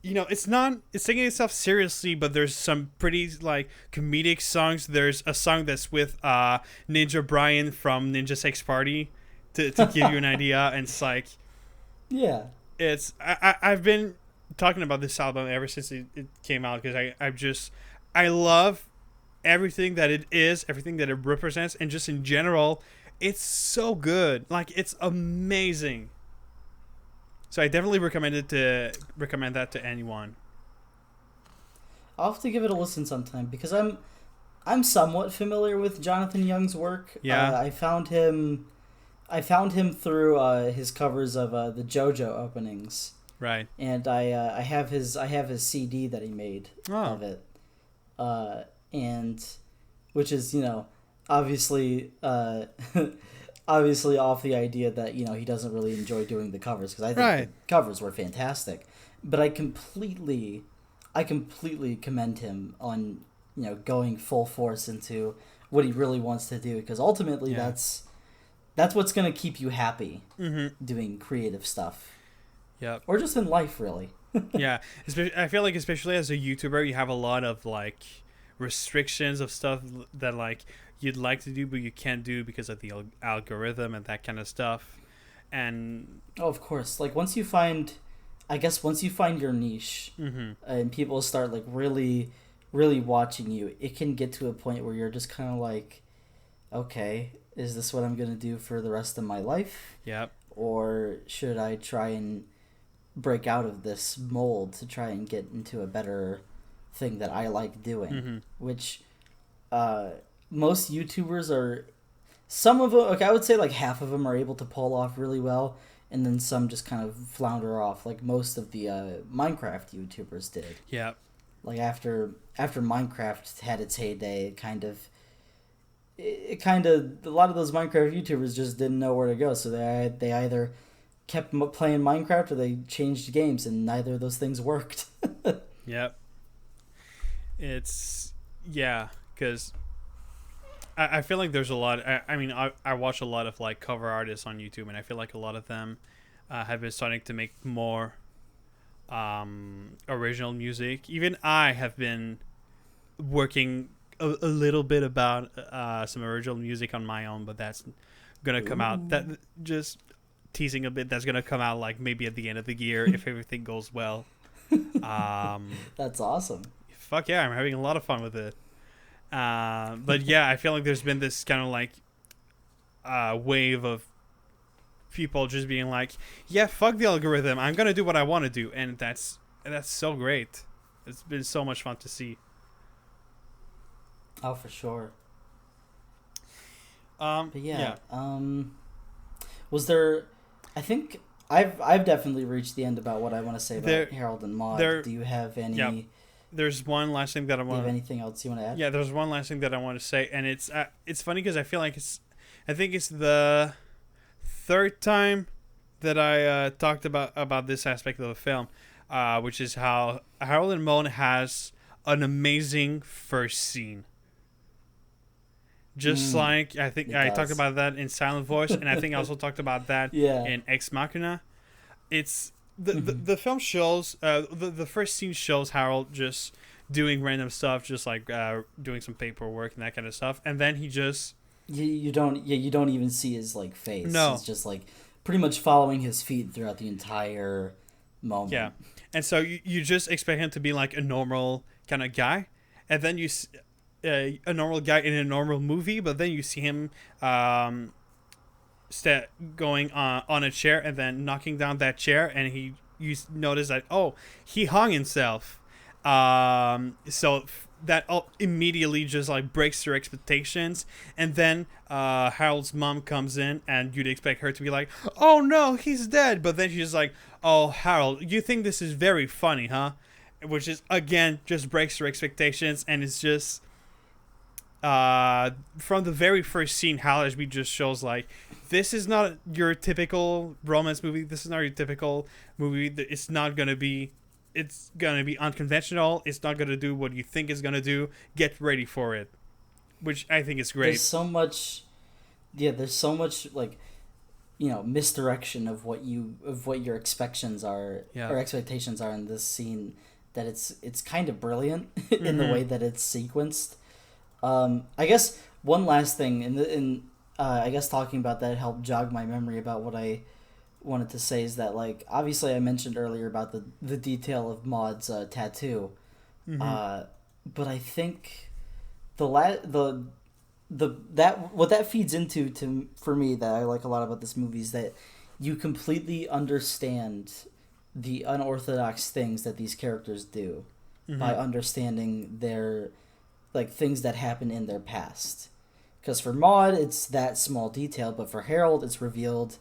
it's taking itself seriously, but there's some pretty like comedic songs. There's a song that's with Ninja Brian from Ninja Sex Party to give you an idea. And it's like, yeah, I've been talking about this album ever since it came out, because I love everything that it is, everything that it represents, and just in general, it's so good. Like, it's amazing. So I definitely recommend that to anyone. I'll have to give it a listen sometime, because I'm somewhat familiar with Jonathan Young's work. Yeah, I found him through his covers of the JoJo openings. Right. And I have his CD that he made of it, and which is obviously obviously off the idea that he doesn't really enjoy doing the covers, because I think the covers were fantastic, but I completely commend him on going full force into what he really wants to do, because ultimately that's what's gonna keep you happy, doing creative stuff. Yeah. Or just in life, really. Yeah. I feel like, especially as a YouTuber, you have a lot of like restrictions of stuff that like you'd like to do but you can't do because of the algorithm and that kind of stuff. And of course, like once you find your niche, and people start like really watching you, it can get to a point where you're just kind of like, okay, is this what I'm gonna do for the rest of my life? Yep. Or should I try and break out of this mold to try and get into a better thing that I like doing? Which most YouTubers are, some of them, okay, I would say like half of them are able to pull off really well, and then some just kind of flounder off, like most of the Minecraft YouTubers did. Yeah. Like after Minecraft had its heyday, it a lot of those Minecraft YouTubers just didn't know where to go, so they either kept playing Minecraft or they changed games, and neither of those things worked. Yep. It's, yeah, because I feel like there's a lot. I watch a lot of like cover artists on YouTube, and I feel like a lot of them have been starting to make more original music. Even I have been working a little bit about some original music on my own, but that's gonna come out. That just teasing a bit. That's gonna come out like maybe at the end of the year if everything goes well. That's awesome. Fuck yeah, I'm having a lot of fun with it. But yeah, I feel like there's been this kind of like wave of people just being like, yeah, fuck the algorithm, I'm gonna do what I want to do, and that's so great. It's been so much fun to see. Oh, for sure. But yeah. Was there? I think I've definitely reached the end about what I want to say about Harold and Maude. Do you have any? Yeah. There's one last thing that I want. Do you have anything else you want to add? Yeah, there's one last thing that I want to say, and it's funny because I feel like I think it's the third time that I talked about this aspect of the film, which is how Harold and Maude has an amazing first scene. Just like I think I talked about that in Silent Voice, and I think I also talked about that in Ex Machina. It's the film shows the first scene shows Harold just doing random stuff, just like doing some paperwork and that kind of stuff, and then he just you don't even see his like face. No, it's just like pretty much following his feet throughout the entire moment. Yeah, and so you just expect him to be like a normal kind of guy, and then you a normal guy in a normal movie, but then you see him going on a chair and then knocking down that chair, and you notice that he hung himself, so that immediately just like breaks your expectations. And then Harold's mom comes in, and you'd expect her to be like, oh no, he's dead, but then she's like, oh Harold, you think this is very funny, huh? Which is again just breaks your expectations. And it's just from the very first scene, Hal Ashby just shows like, this is not your typical romance movie. This is not your typical movie. It's gonna be unconventional. It's not gonna do what you think it's gonna do. Get ready for it, which I think is great. There's so much like misdirection of what your expectations are Yeah. or expectations are in this scene, that it's kind of brilliant in the way that it's sequenced. I guess one last thing I guess talking about that helped jog my memory about what I wanted to say is that, like, obviously I mentioned earlier about the detail of Maude's tattoo, but I think what that feeds into for me that I like a lot about this movie is that you completely understand the unorthodox things that these characters do by understanding their, like, things that happen in their past. Because for Maude, it's that small detail, but for Harold, it's revealed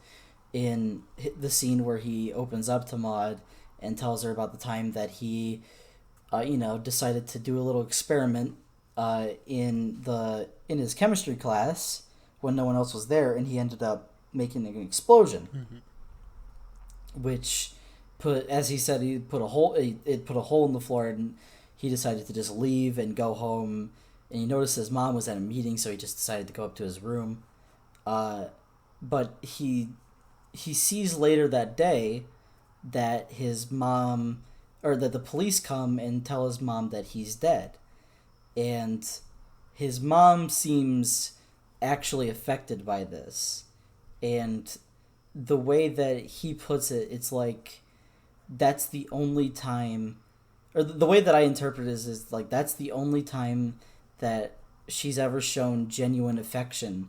in the scene where he opens up to Maude and tells her about the time that he, decided to do a little experiment in his chemistry class when no one else was there, and he ended up making an explosion, which as he said, it put a hole in the floor, and he decided to just leave and go home. And he noticed his mom was at a meeting, so he just decided to go up to his room. But he sees later that day that his mom, or that the police come and tell his mom that he's dead. And his mom seems actually affected by this. And the way that he puts it, it's like that's the only time, or the way that I interpret it is like that's the only time that she's ever shown genuine affection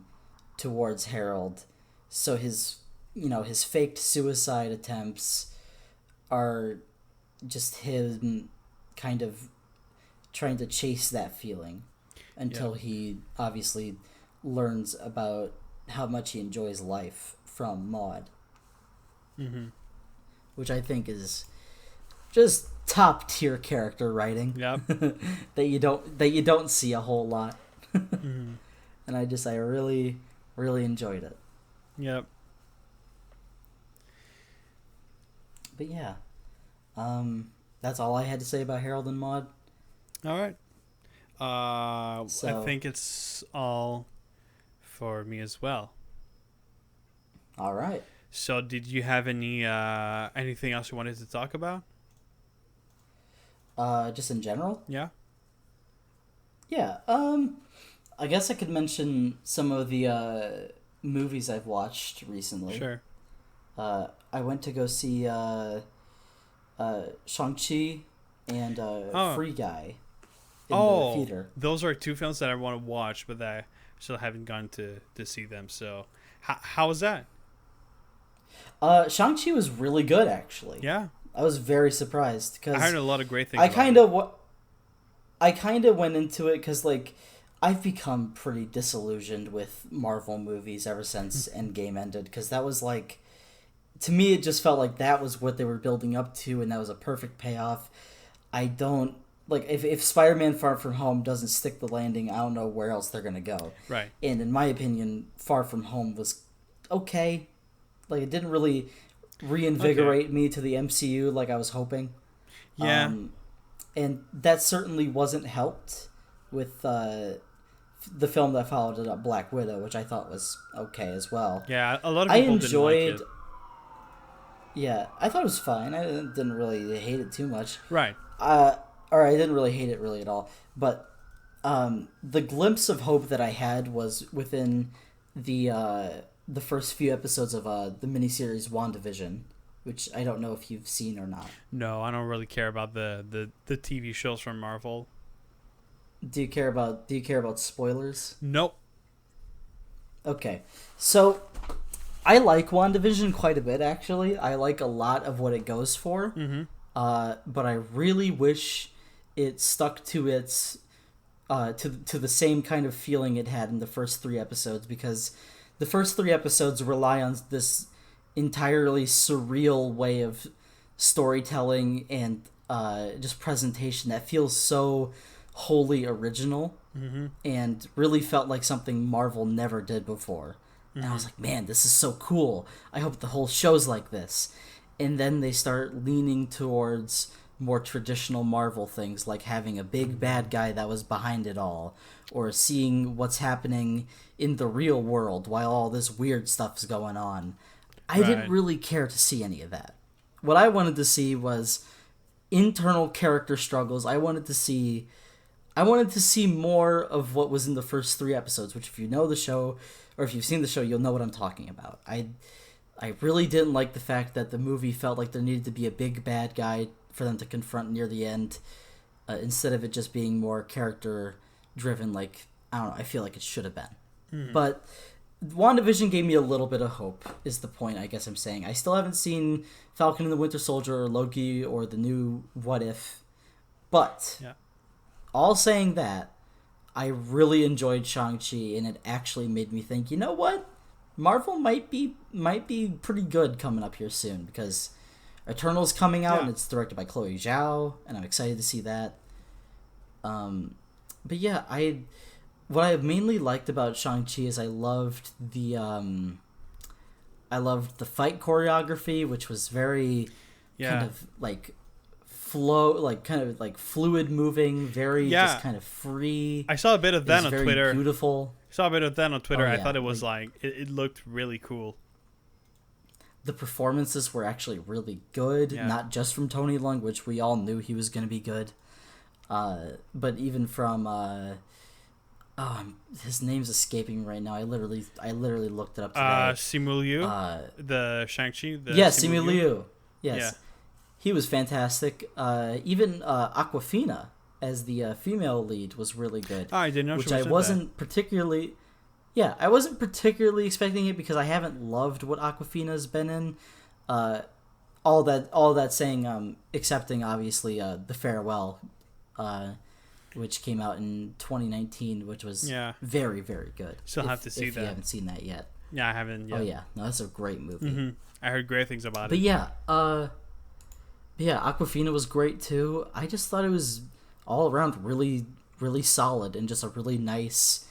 towards Harold. So his faked suicide attempts are just him kind of trying to chase that feeling until he obviously learns about how much he enjoys life from Maude. Which I think is just top tier character writing. Yep. that you don't see a whole lot. And I really, really enjoyed it. Yep. But yeah. That's all I had to say about Harold and Maude. All right. I think it's all for me as well. All right. So, did you have anything else you wanted to talk about? Just in general? Yeah. Yeah. I guess I could mention some of the movies I've watched recently. Sure. I went to go see Shang-Chi and Free Guy in the theater. Those are two films that I want to watch, but I still haven't gone to see them. So, how was that? Shang-Chi was really good, actually. Yeah. I was very surprised because I heard a lot of great things. I kind of went into it because, like, I've become pretty disillusioned with Marvel movies ever since Endgame ended, because that was like, to me, it just felt like that was what they were building up to, and that was a perfect payoff. I don't like if Spider-Man: Far From Home doesn't stick the landing, I don't know where else they're gonna go. Right. And in my opinion, Far From Home was okay. Like, it didn't really reinvigorate me to the MCU like I was hoping. Yeah. And that certainly wasn't helped with the film that followed it up, Black Widow, which I thought was okay as well. Yeah, a lot of people didn't like it. Yeah, I thought it was fine. I didn't really hate it too much. Right. Or I didn't really hate it really at all. But the glimpse of hope that I had was within the first few episodes of the miniseries WandaVision, which I don't know if you've seen or not. No, I don't really care about the TV shows from Marvel. Do you care about spoilers? Nope. Okay. So I like WandaVision quite a bit, actually. I like a lot of what it goes for. But I really wish it stuck to its to the same kind of feeling it had in the first 3 episodes, because the first 3 episodes rely on this entirely surreal way of storytelling and just presentation that feels so wholly original and really felt like something Marvel never did before. And I was like, man, this is so cool. I hope the whole show's like this. And then they start leaning towards more traditional Marvel things, like having a big bad guy that was behind it all, or seeing what's happening in the real world while all this weird stuff's going on. I didn't really care to see any of that. What I wanted to see was internal character struggles. I wanted to see more of what was in the first 3 episodes, which if you know the show or if you've seen the show, you'll know what I'm talking about. I really didn't like the fact that the movie felt like there needed to be a big bad guy for them to confront near the end, instead of it just being more character driven, like, I don't know, I feel like it should have been. But WandaVision gave me a little bit of hope, is the point I guess I'm saying. I still haven't seen Falcon and the Winter Soldier or Loki or the new What If, but all saying that, I really enjoyed Shang-Chi, and it actually made me think, you know what? Marvel might be pretty good coming up here soon, because Eternal's coming out and it's directed by Chloe Zhao, and I'm excited to see that. But yeah, what I mainly liked about Shang-Chi is I loved the fight choreography, which was very kind of like flow, like kind of like fluid moving, very just kind of free. I saw a bit of that on Twitter. Beautiful. I saw a bit of that on Twitter. I thought it was like it looked really cool. The performances were actually really good, not just from Tony Leung, which we all knew he was going to be good, but even from his name's escaping right now. I literally looked it up today. Simu Liu, the Shang-Chi. Simu Liu. Yes, he was fantastic. Even Awkwafina as the female lead was really good. Oh, I didn't know. Which I wasn't particularly. Yeah, I wasn't particularly expecting it because I haven't loved what Awkwafina's been in. All that saying, excepting obviously The Farewell, which came out in 2019, which was very, very good. Still have to see that. If you haven't seen that yet. Yeah, I haven't yet. Oh yeah, no, that's a great movie. Mm-hmm. I heard great things about it. But yeah, Awkwafina was great too. I just thought it was all around really, really solid and just a really nice,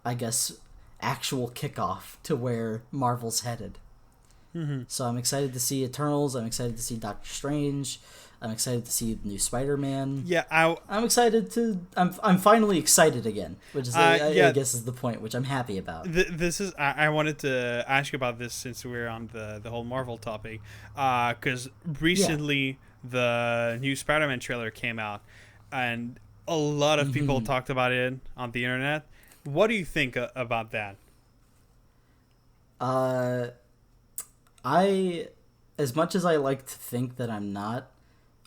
I guess, actual kickoff to where Marvel's headed. So I'm excited to see Eternals. I'm excited to see Doctor Strange. I'm excited to see the new Spider-Man. Yeah, I'm excited to. I'm finally excited again, which is I guess is the point, which I'm happy about. This is I wanted to ask you about this since we're on the whole Marvel topic, because recently the new Spider-Man trailer came out, and a lot of people talked about it on the internet. What do you think about that? As much as I like to think that I'm not,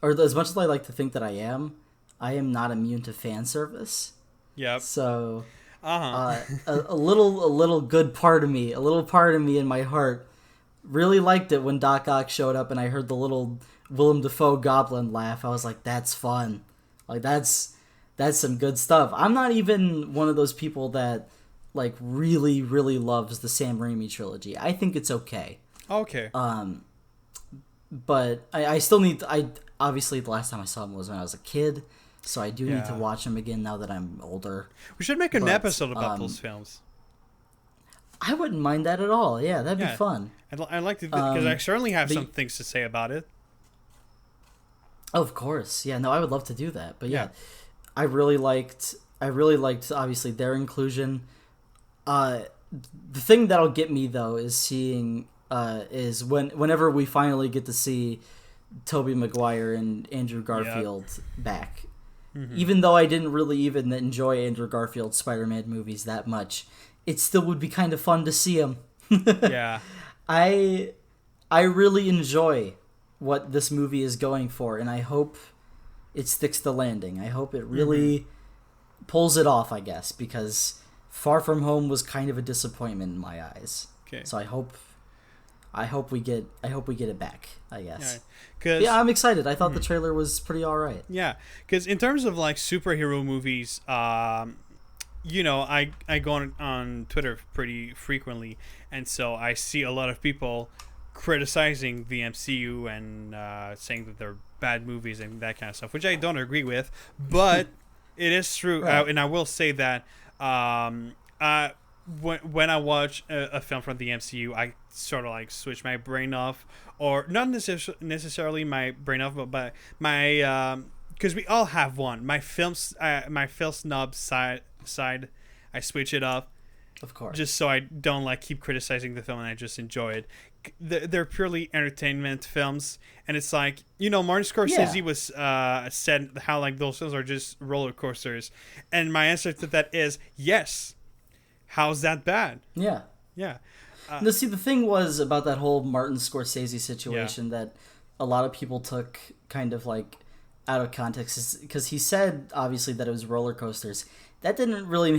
or as much as I like to think that I am not immune to fan service. Yep. So, a little part of me in my heart really liked it when Doc Ock showed up and I heard the little Willem Dafoe goblin laugh. I was like, that's fun. Like that's some good stuff. I'm not even one of those people that like really, really loves the Sam Raimi trilogy. I think it's okay. Okay. But I still need to, obviously the last time I saw him was when I was a kid, so I do need to watch him again now that I'm older. We should make an episode about those films. I wouldn't mind that at all. Yeah, that'd be fun. I'd like to, because I certainly have some things to say about it. Of course. Yeah, no, I would love to do that. But yeah. I really liked obviously their inclusion. The thing that'll get me though is seeing whenever we finally get to see Tobey Maguire and Andrew Garfield back. Even though I didn't really even enjoy Andrew Garfield's Spider-Man movies that much, it still would be kind of fun to see him. Yeah. I really enjoy what this movie is going for, and I hope it sticks the landing. I hope it really pulls it off, I guess, because Far From Home was kind of a disappointment in my eyes. Okay. So I hope we get it back, I guess. Yeah, I'm excited. I thought the trailer was pretty all right. Yeah, because in terms of like superhero movies, I go on Twitter pretty frequently, and so I see a lot of people criticizing the MCU and saying that they're bad movies and that kind of stuff, which I don't agree with, but it is true. Right. And I will say that when I watch a film from the MCU, I sort of like switch my brain off, or not necessarily my brain off, but my because we all have one. My film snob side, I switch it off, of course, just so I don't like keep criticizing the film and I just enjoy it. they're purely entertainment films, and it's like, you know, Martin Scorsese was said how like those films are just roller coasters, and my answer to that is yes. How's that bad? Yeah. Yeah. Now, see, the thing was about that whole Martin Scorsese situation that a lot of people took kind of like out of context, because he said obviously that it was roller coasters. That didn't really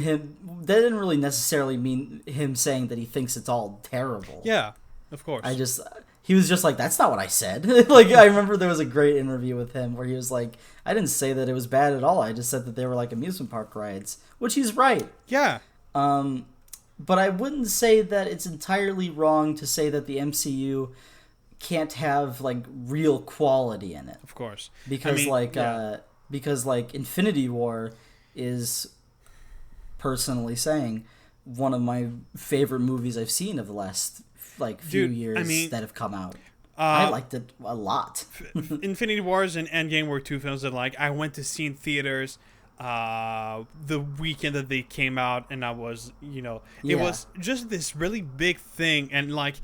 necessarily mean him saying that he thinks it's all terrible. Yeah, of course. He was just like, that's not what I said. Like, I remember there was a great interview with him where he was like, I didn't say that it was bad at all. I just said that they were like amusement park rides, which he's right. Yeah. But I wouldn't say that it's entirely wrong to say that the MCU can't have like real quality in it. Of course. Because Infinity War is, personally saying, one of my favorite movies I've seen of the last few years that have come out. I liked it a lot. Infinity Wars and Endgame were two films that like I went to see in theaters the weekend that they came out, and I was, you know, it was just this really big thing, and like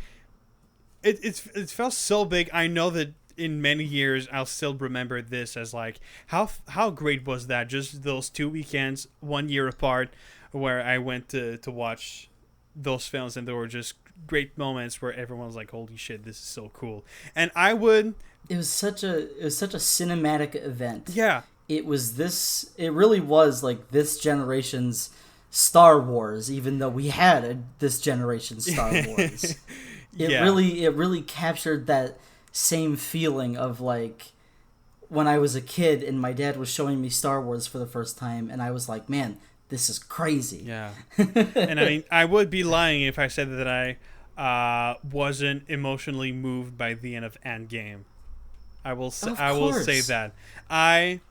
it felt so big. I know that in many years I'll still remember this as like how great was that, just those 2 weekends 1 year apart where I went to watch those films, and there were just great moments where everyone was like, holy shit, this is so cool. And it was such a cinematic event. Yeah. It really was like this generation's Star Wars, even though we had this generation's Star Wars. It really captured that same feeling of like when I was a kid and my dad was showing me Star Wars for the first time, and I was like, man, this is crazy. Yeah. And I mean, I would be lying if I said that I wasn't emotionally moved by the end of Endgame. I will say that. I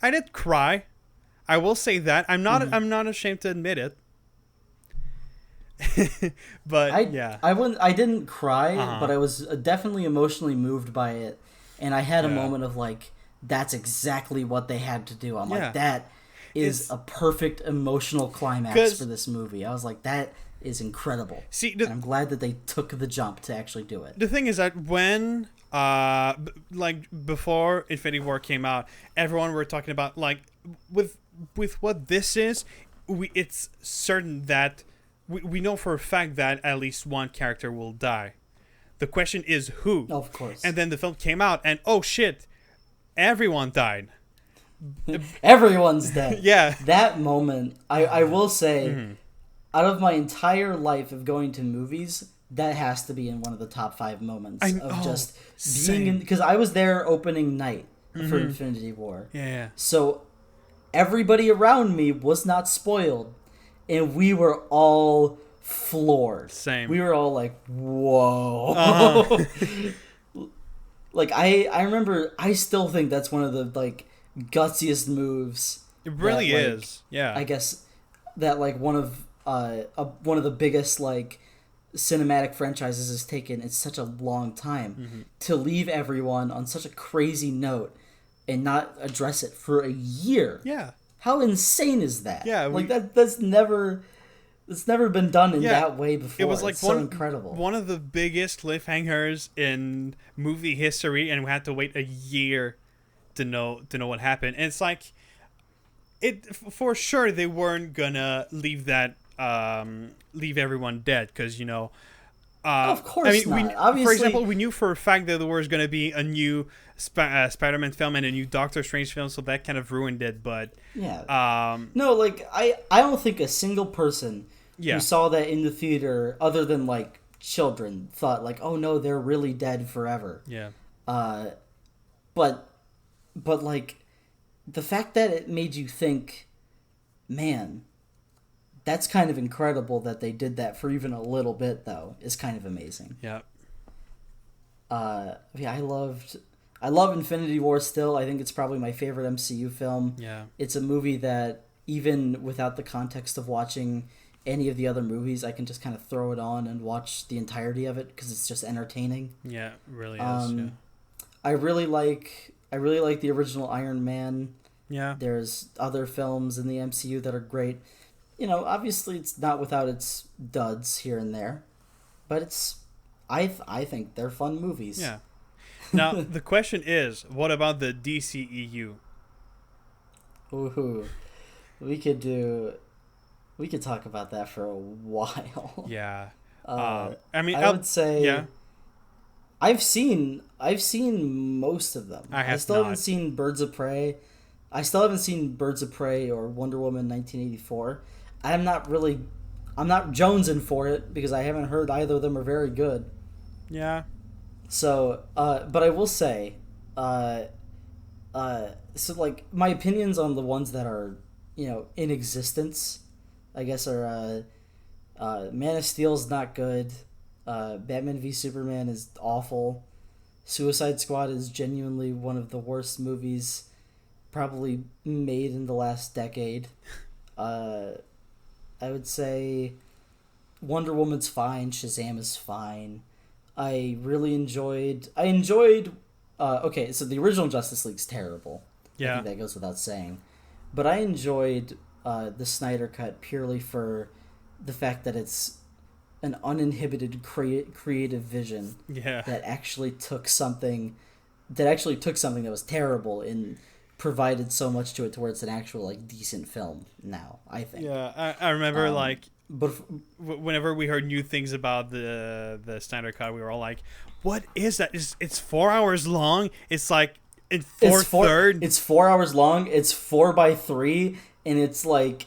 did cry. I will say that. I'm not ashamed to admit it. But I didn't cry, but I was definitely emotionally moved by it, and I had a moment of like, that's exactly what they had to do. I'm like, that is a perfect emotional climax for this movie. I was like, that is incredible. See, and I'm glad that they took the jump to actually do it. The thing is that when before Infinity War came out, everyone were talking about like with what this is, it's certain that we know for a fact that at least one character will die. The question is who? Of course. And then the film came out, and oh shit, everyone died. Everyone's dead. Yeah. That moment, I will say, out of my entire life of going to movies, that has to be in one of the top 5 moments just being in, because I was there opening night for Infinity War. Yeah. So everybody around me was not spoiled, and we were all floored. Same. We were all like, whoa. Like, I remember, I still think that's one of the, like, gutsiest moves. It really is. Yeah. I guess that, like, one of the biggest, like, cinematic franchises has taken in such a long time to leave everyone on such a crazy note and not address it for a year. Yeah. How insane is that? Yeah. Like, that's never been done in that way before. It was like so incredible. One of the biggest cliffhangers in movie history, and we had to wait a year to know what happened. And it's like, for sure they weren't gonna leave everyone dead, because, you know. Of course not. Obviously, for example, we knew for a fact that there was going to be a new Spider-Man film and a new Doctor Strange film, so that kind of ruined it. But no, like I don't think a single person who saw that in the theater, other than like children, thought like, oh no, they're really dead forever. Yeah. But like the fact that it made you think, man, that's kind of incredible that they did that for even a little bit, though, is kind of amazing. Yeah. I love Infinity War still. I think it's probably my favorite MCU film. Yeah. It's a movie that, even without the context of watching any of the other movies, I can just kind of throw it on and watch the entirety of it because it's just entertaining. Yeah, it really is. Yeah. I really like the original Iron Man. Yeah. There's other films in the MCU that are great. obviously it's not without its duds here and there, but I think they're fun movies. Yeah. Now the question is, what about the DCEU? Ooh, we could talk about that for a while. Yeah. I would say yeah. I've seen most of them. I still not. haven't seen Birds of Prey. I still haven't seen Birds of Prey or Wonder Woman 1984. I'm not jonesing for it because I haven't heard either of them are very good. Yeah. So, but I will say, so like my opinions on the ones that are, in existence, I guess are, Man of Steel's not good. Batman v Superman is awful. Suicide Squad is genuinely one of the worst movies probably made in the last decade. I would say Wonder Woman's fine. Shazam is fine. I enjoyed. Okay, so the original Justice League's terrible. Yeah. I think that goes without saying. But I enjoyed the Snyder Cut purely for the fact that it's an uninhibited creative vision. Yeah. That actually took something that was terrible and provided so much to it to where it's an actual decent film now, I think. Yeah, I remember but whenever we heard new things about the Snyder Cut, we were all like, "What is that? It's 4 hours long. It's like in third. It's 4 hours long. It's 4x3, and it's like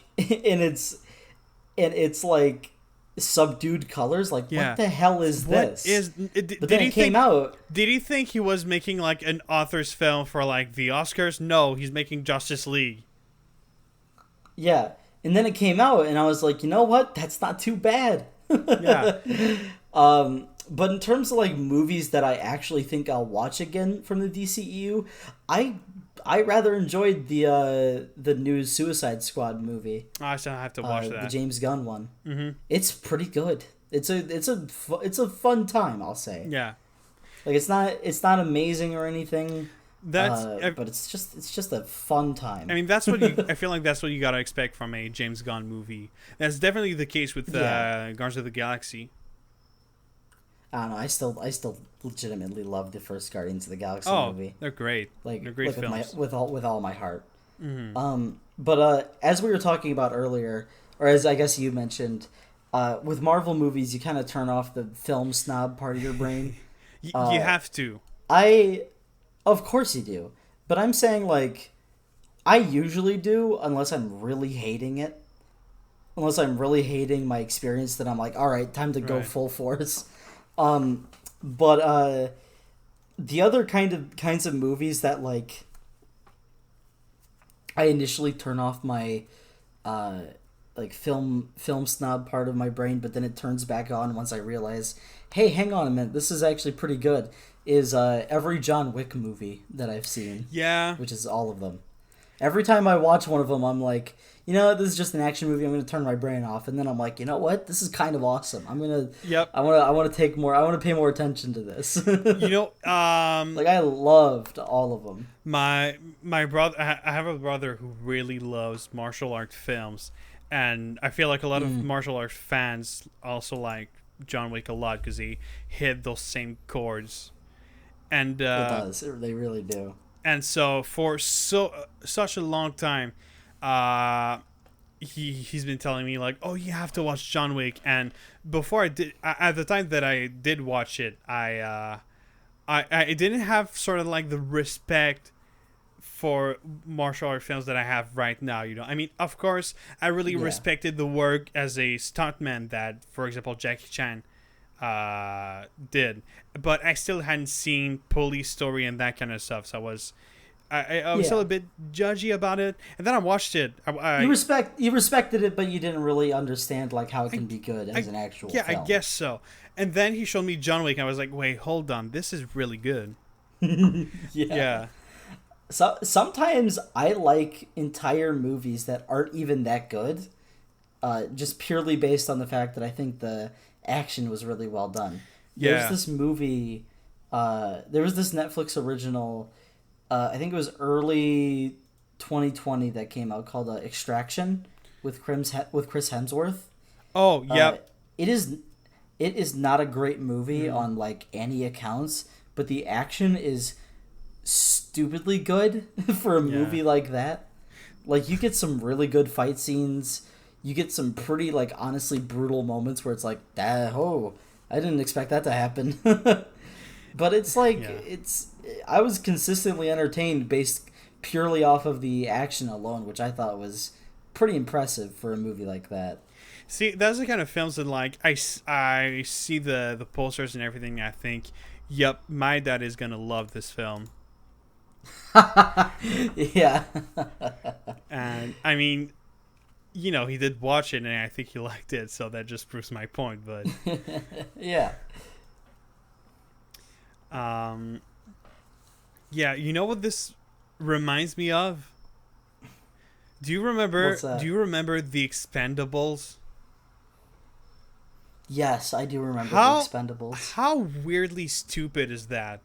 subdued colors. Like, what the hell is this? But then it came out. Did he think he was making like an author's film for like the Oscars? No, he's making Justice League. Yeah. And then it came out, and I was like, you know what? That's not too bad. Yeah. But in terms of like movies that I actually think I'll watch again from the DCEU, I rather enjoyed the new Suicide Squad movie. I still have to watch that. The James Gunn one. Mm-hmm. It's pretty good. It's a fun time, I'll say. Yeah. Like it's not amazing or anything. But it's just a fun time. I mean, I feel like that's what you gotta expect from a James Gunn movie. That's definitely the case with Guardians of the Galaxy. I don't know. I still legitimately love the first Guardians of the Galaxy movie. They're great. They're great films. With all my heart. Mm-hmm. But as we were talking about earlier, or as I guess you mentioned, with Marvel movies, you kind of turn off the film snob part of your brain. You have to. Of course you do. But I'm saying, like, I usually do unless I'm really hating it. Unless I'm really hating my experience, then I'm like, all right, time to go full force. But the other kinds of movies that, like, I initially turn off my film snob part of my brain, but then it turns back on once I realize, hey, hang on a minute, this is actually pretty good, is every John Wick movie that I've seen. Yeah. Which is all of them. Every time I watch one of them, I'm like, you know, this is just an action movie. I'm going to turn my brain off, and then I'm like, you know what? This is kind of awesome. I'm gonna. Yep. I want to pay more attention to this. You know, like I loved all of them. My brother, I have a brother who really loves martial art films, and I feel like a lot of martial art fans also like John Wick a lot because he hit those same chords. And it does. They really do. And so for such a long time, he's been telling me like, oh, you have to watch John Wick. And before I did, at the time that I did watch it, I didn't have sort of like the respect for martial art films that I have right now. You know, I mean, of course, I really respected the work as a stuntman that, for example, Jackie Chan did, but I still hadn't seen Police Story and that kind of stuff, so I was still a bit judgy about it. And then I watched it. You respected it, but you didn't really understand like how it can be good as an actual film. I guess so. And then he showed me John Wick, and I was like, wait, hold on, this is really good. Yeah. So sometimes I like entire movies that aren't even that good, just purely based on the fact that I think the action was really well done. There's this movie, there was this Netflix original, I think it was early 2020 that came out called Extraction. with Chris Hemsworth. Oh, yep. It is not a great movie on like any accounts, but the action is stupidly good for a movie like that. Like you get some really good fight scenes. You get some pretty like honestly brutal moments where it's like, oh, I didn't expect that to happen. But it's like I was consistently entertained based purely off of the action alone, which I thought was pretty impressive for a movie like that. See, that's the kind of films that like I see the posters and everything. And I think, yep, my dad is gonna love this film. Yeah. And I mean, he did watch it, and I think he liked it, so that just proves my point. But yeah. Yeah, you know what this reminds me of? Do you remember? What's that? Do you remember the Expendables? Yes, I do remember the Expendables. How weirdly stupid is that?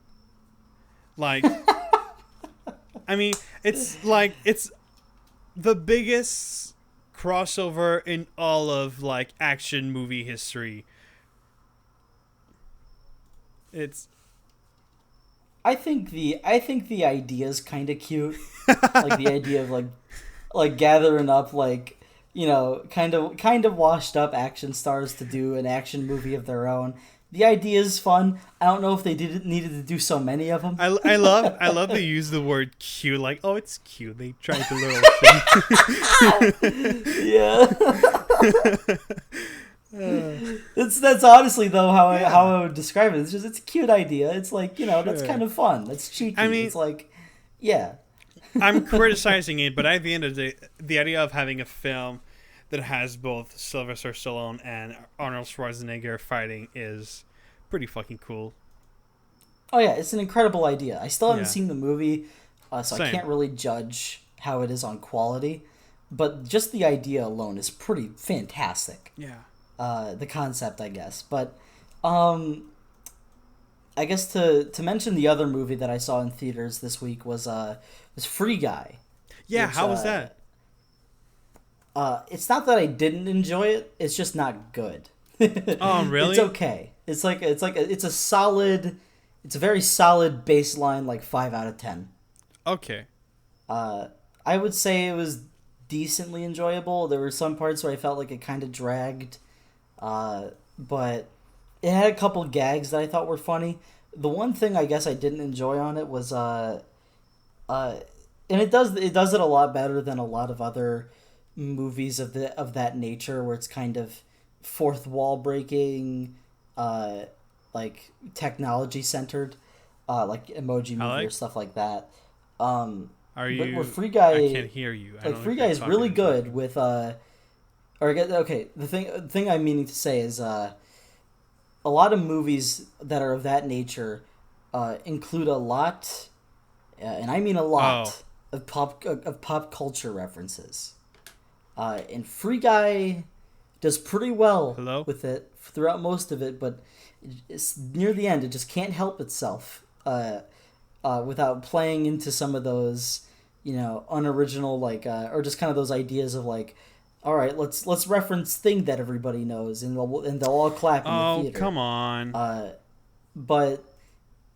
Like, I mean, it's the biggest crossover in all of like action movie history. I think the idea is kind of cute, like the idea of like gathering up like kind of washed up action stars to do an action movie of their own. The idea is fun. I don't know if they needed to do so many of them. I love they use the word cute, like, oh, it's cute. They tried to little yeah. That's honestly though how I would describe it. It's a cute idea. It's like that's kind of fun. That's cheeky. I mean, it's like, yeah. I'm criticizing it, but at the end of the idea of having a film that has both Sylvester Stallone and Arnold Schwarzenegger fighting is pretty fucking cool. Oh yeah, it's an incredible idea. I still haven't seen the movie, so Same. I can't really judge how it is on quality. But just the idea alone is pretty fantastic. Yeah. The concept, I guess. But I guess to mention the other movie that I saw in theaters this week was Free Guy. Yeah, how was that? It's not that I didn't enjoy it. It's just not good. Oh, really? It's okay. It's a very solid baseline, like 5 out of 10. Okay. I would say it was decently enjoyable. There were some parts where I felt like it kind of dragged, but it had a couple gags that I thought were funny. The one thing I guess I didn't enjoy on it was and it does it a lot better than a lot of other movies of that nature, where it's kind of fourth wall breaking, like technology centered, like Emoji Movie Alec? or stuff like that. Are you? But Free Guy, I can't hear you. Like Free Guy is really good with okay. The thing I'm meaning to say is a lot of movies that are of that nature include a lot, and I mean a lot of pop culture references. And Free Guy does pretty well with it throughout most of it, but it's near the end it just can't help itself without playing into some of those unoriginal or just kind of those ideas of like, all right, let's reference thing that everybody knows, and they'll all clap in the theater. Oh, come on. But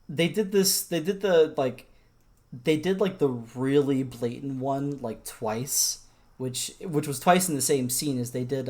they did the really blatant one like twice, which was twice in the same scene as they did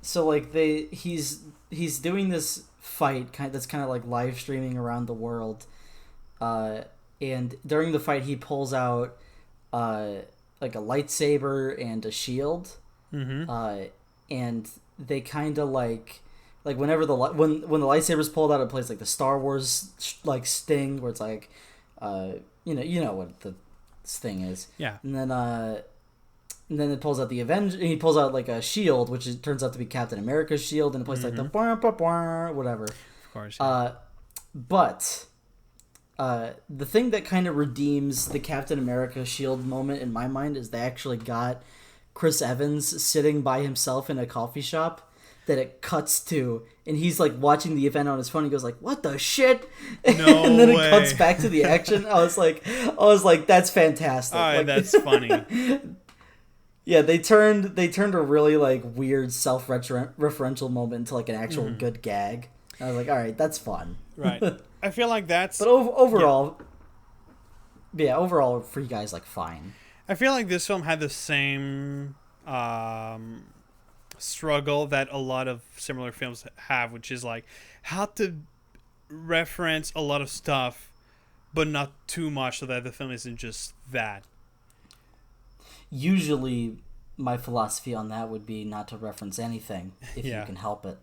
So like he's doing this fight that's kind of like live streaming around the world, and during the fight he pulls out like a lightsaber and a shield, and they kind of like whenever when the lightsaber's pulled out, it plays like the Star Wars like sting where it's like you know what the thing is, and then it pulls out the Avenger. He pulls out like a shield, which turns out to be Captain America's shield, and it plays like the whatever. Of course. Yeah. But the thing that kind of redeems the Captain America shield moment in my mind is they actually got Chris Evans sitting by himself in a coffee shop that it cuts to, and he's like watching the event on his phone. He goes like, "What the shit?" No and then way. It cuts back to the action. I was like, that's fantastic. All right, like, that's funny. Yeah, they turned a really like weird self-referential moment into like an actual good gag. I was like, all right, that's fun. Right. I feel like that's. But overall, overall, Free Guy's like fine. I feel like this film had the same struggle that a lot of similar films have, which is like how to reference a lot of stuff, but not too much, so that the film isn't just that. Usually, my philosophy on that would be not to reference anything if you can help it,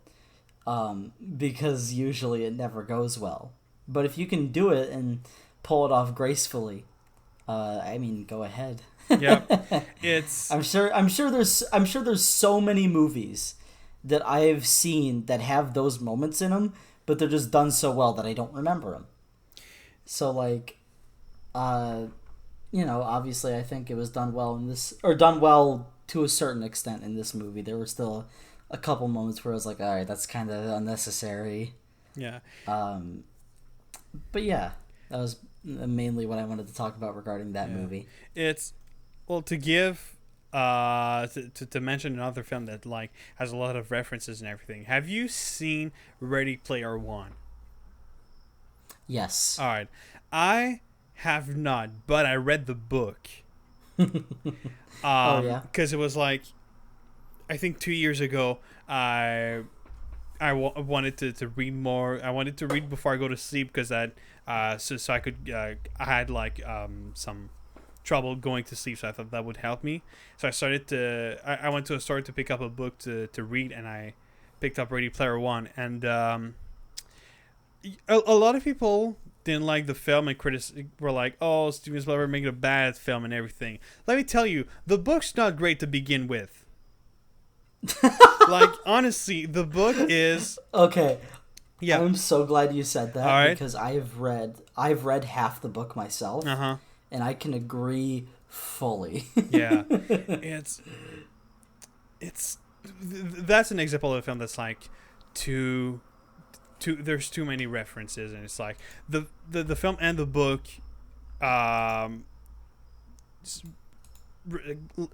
because usually it never goes well. But if you can do it and pull it off gracefully, I mean, go ahead. Yep, it's. I'm sure there's so many movies that I've seen that have those moments in them, but they're just done so well that I don't remember them. So like, obviously I think it was done well in this, or done well to a certain extent in this movie. There were still a couple moments where I was like, all right, that's kind of unnecessary. Yeah. But yeah, that was mainly what I wanted to talk about regarding that movie. It's, well, to give, to mention another film that like has a lot of references and everything. Have you seen Ready Player One? Yes. All right. I have not, but I read the book. Oh yeah. Because it was like, I think 2 years ago, I wanted to read more. I wanted to read before I go to sleep because that so I could I had like some trouble going to sleep, so I thought that would help me. So I went to a store to pick up a book to read, and I picked up Ready Player One, and a lot of people didn't like the film, and critics were like, "Oh, Steven Spielberg making a bad film and everything." Let me tell you, the book's not great to begin with. Like, honestly, the book is okay. Yeah, I'm so glad you said that. All right. Because I've read half the book myself, and I can agree fully. Yeah, it's that's an example of a film that's like there's too many references, and it's like the film and the book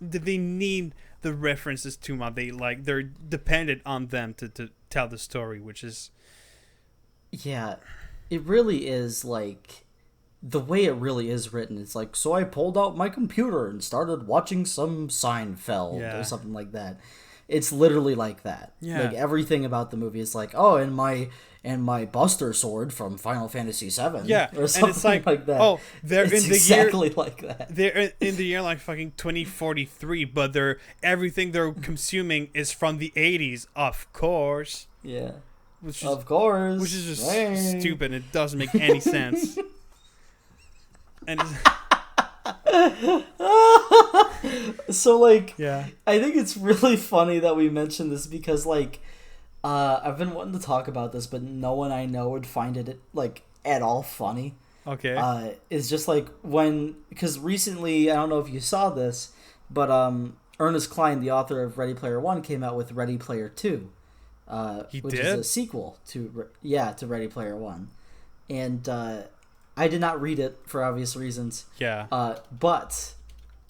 they need the references too much. They're dependent on them to tell the story, which is, yeah, it really is. Like, the way it really is written, it's like, so I pulled out my computer and started watching some Seinfeld or something like that. It's literally like that. Yeah. Like, everything about the movie is like, oh, and my Buster sword from Final Fantasy VII. Yeah, or something and it's like that. Oh, they're it's in the exactly year, like that. They're in the year like fucking 2043, but everything they're consuming is from the 80s, of course. Yeah. Which of course. Which is just stupid. It doesn't make any sense. And so like, yeah, I think it's really funny that we mentioned this because like, I've been wanting to talk about this, but no one I know would find it like at all funny. Okay. It's just like because recently, I don't know if you saw this, but Ernest Cline, the author of Ready Player One, came out with Ready Player Two, which is a sequel to Ready Player One, and I did not read it for obvious reasons. Yeah. But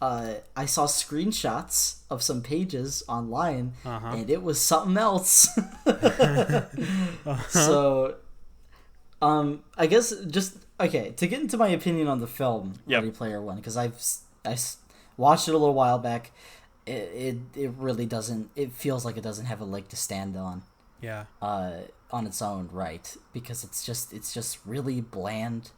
I saw screenshots of some pages online, and it was something else. So, I guess to get into my opinion on the film, Ready Player One, because I watched it a little while back. it really doesn't. It feels like it doesn't have a leg to stand on. Yeah. On its own right, because it's just really bland,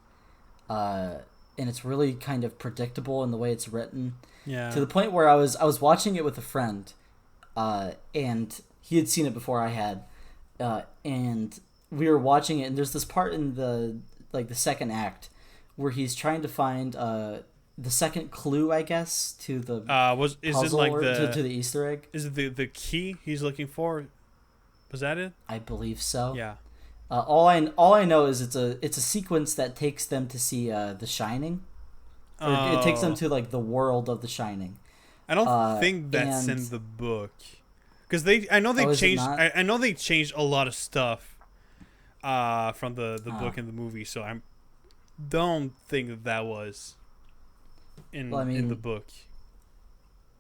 and it's really kind of predictable in the way it's written. Yeah. To the point where I was watching it with a friend, and he had seen it before I had, and we were watching it, and there's this part in the second act where he's trying to find the second clue, I guess, to the is puzzle, it like to the Easter egg? Is it the key he's looking for? Was that it? I believe so. Yeah. All I know is it's a sequence that takes them to see The Shining. Or it takes them to like the world of The Shining. I don't think that's in the book, because I know they changed. I know they changed a lot of stuff from the book and the movie, so I don't think that was in the book.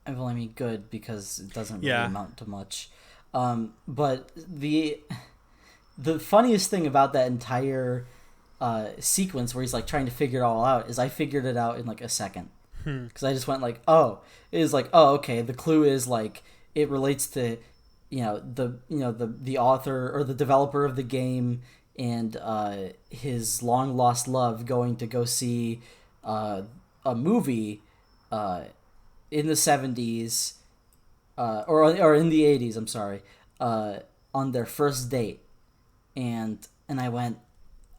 Well, I mean, good, because it doesn't really amount to much. But the funniest thing about that entire sequence where he's like trying to figure it all out is I figured it out in like a second, because I just went like, okay, the clue is like it relates to the author or the developer of the game and his long lost love going to go see a movie in the 70s. Or in the 80s, I'm sorry, on their first date, and I went,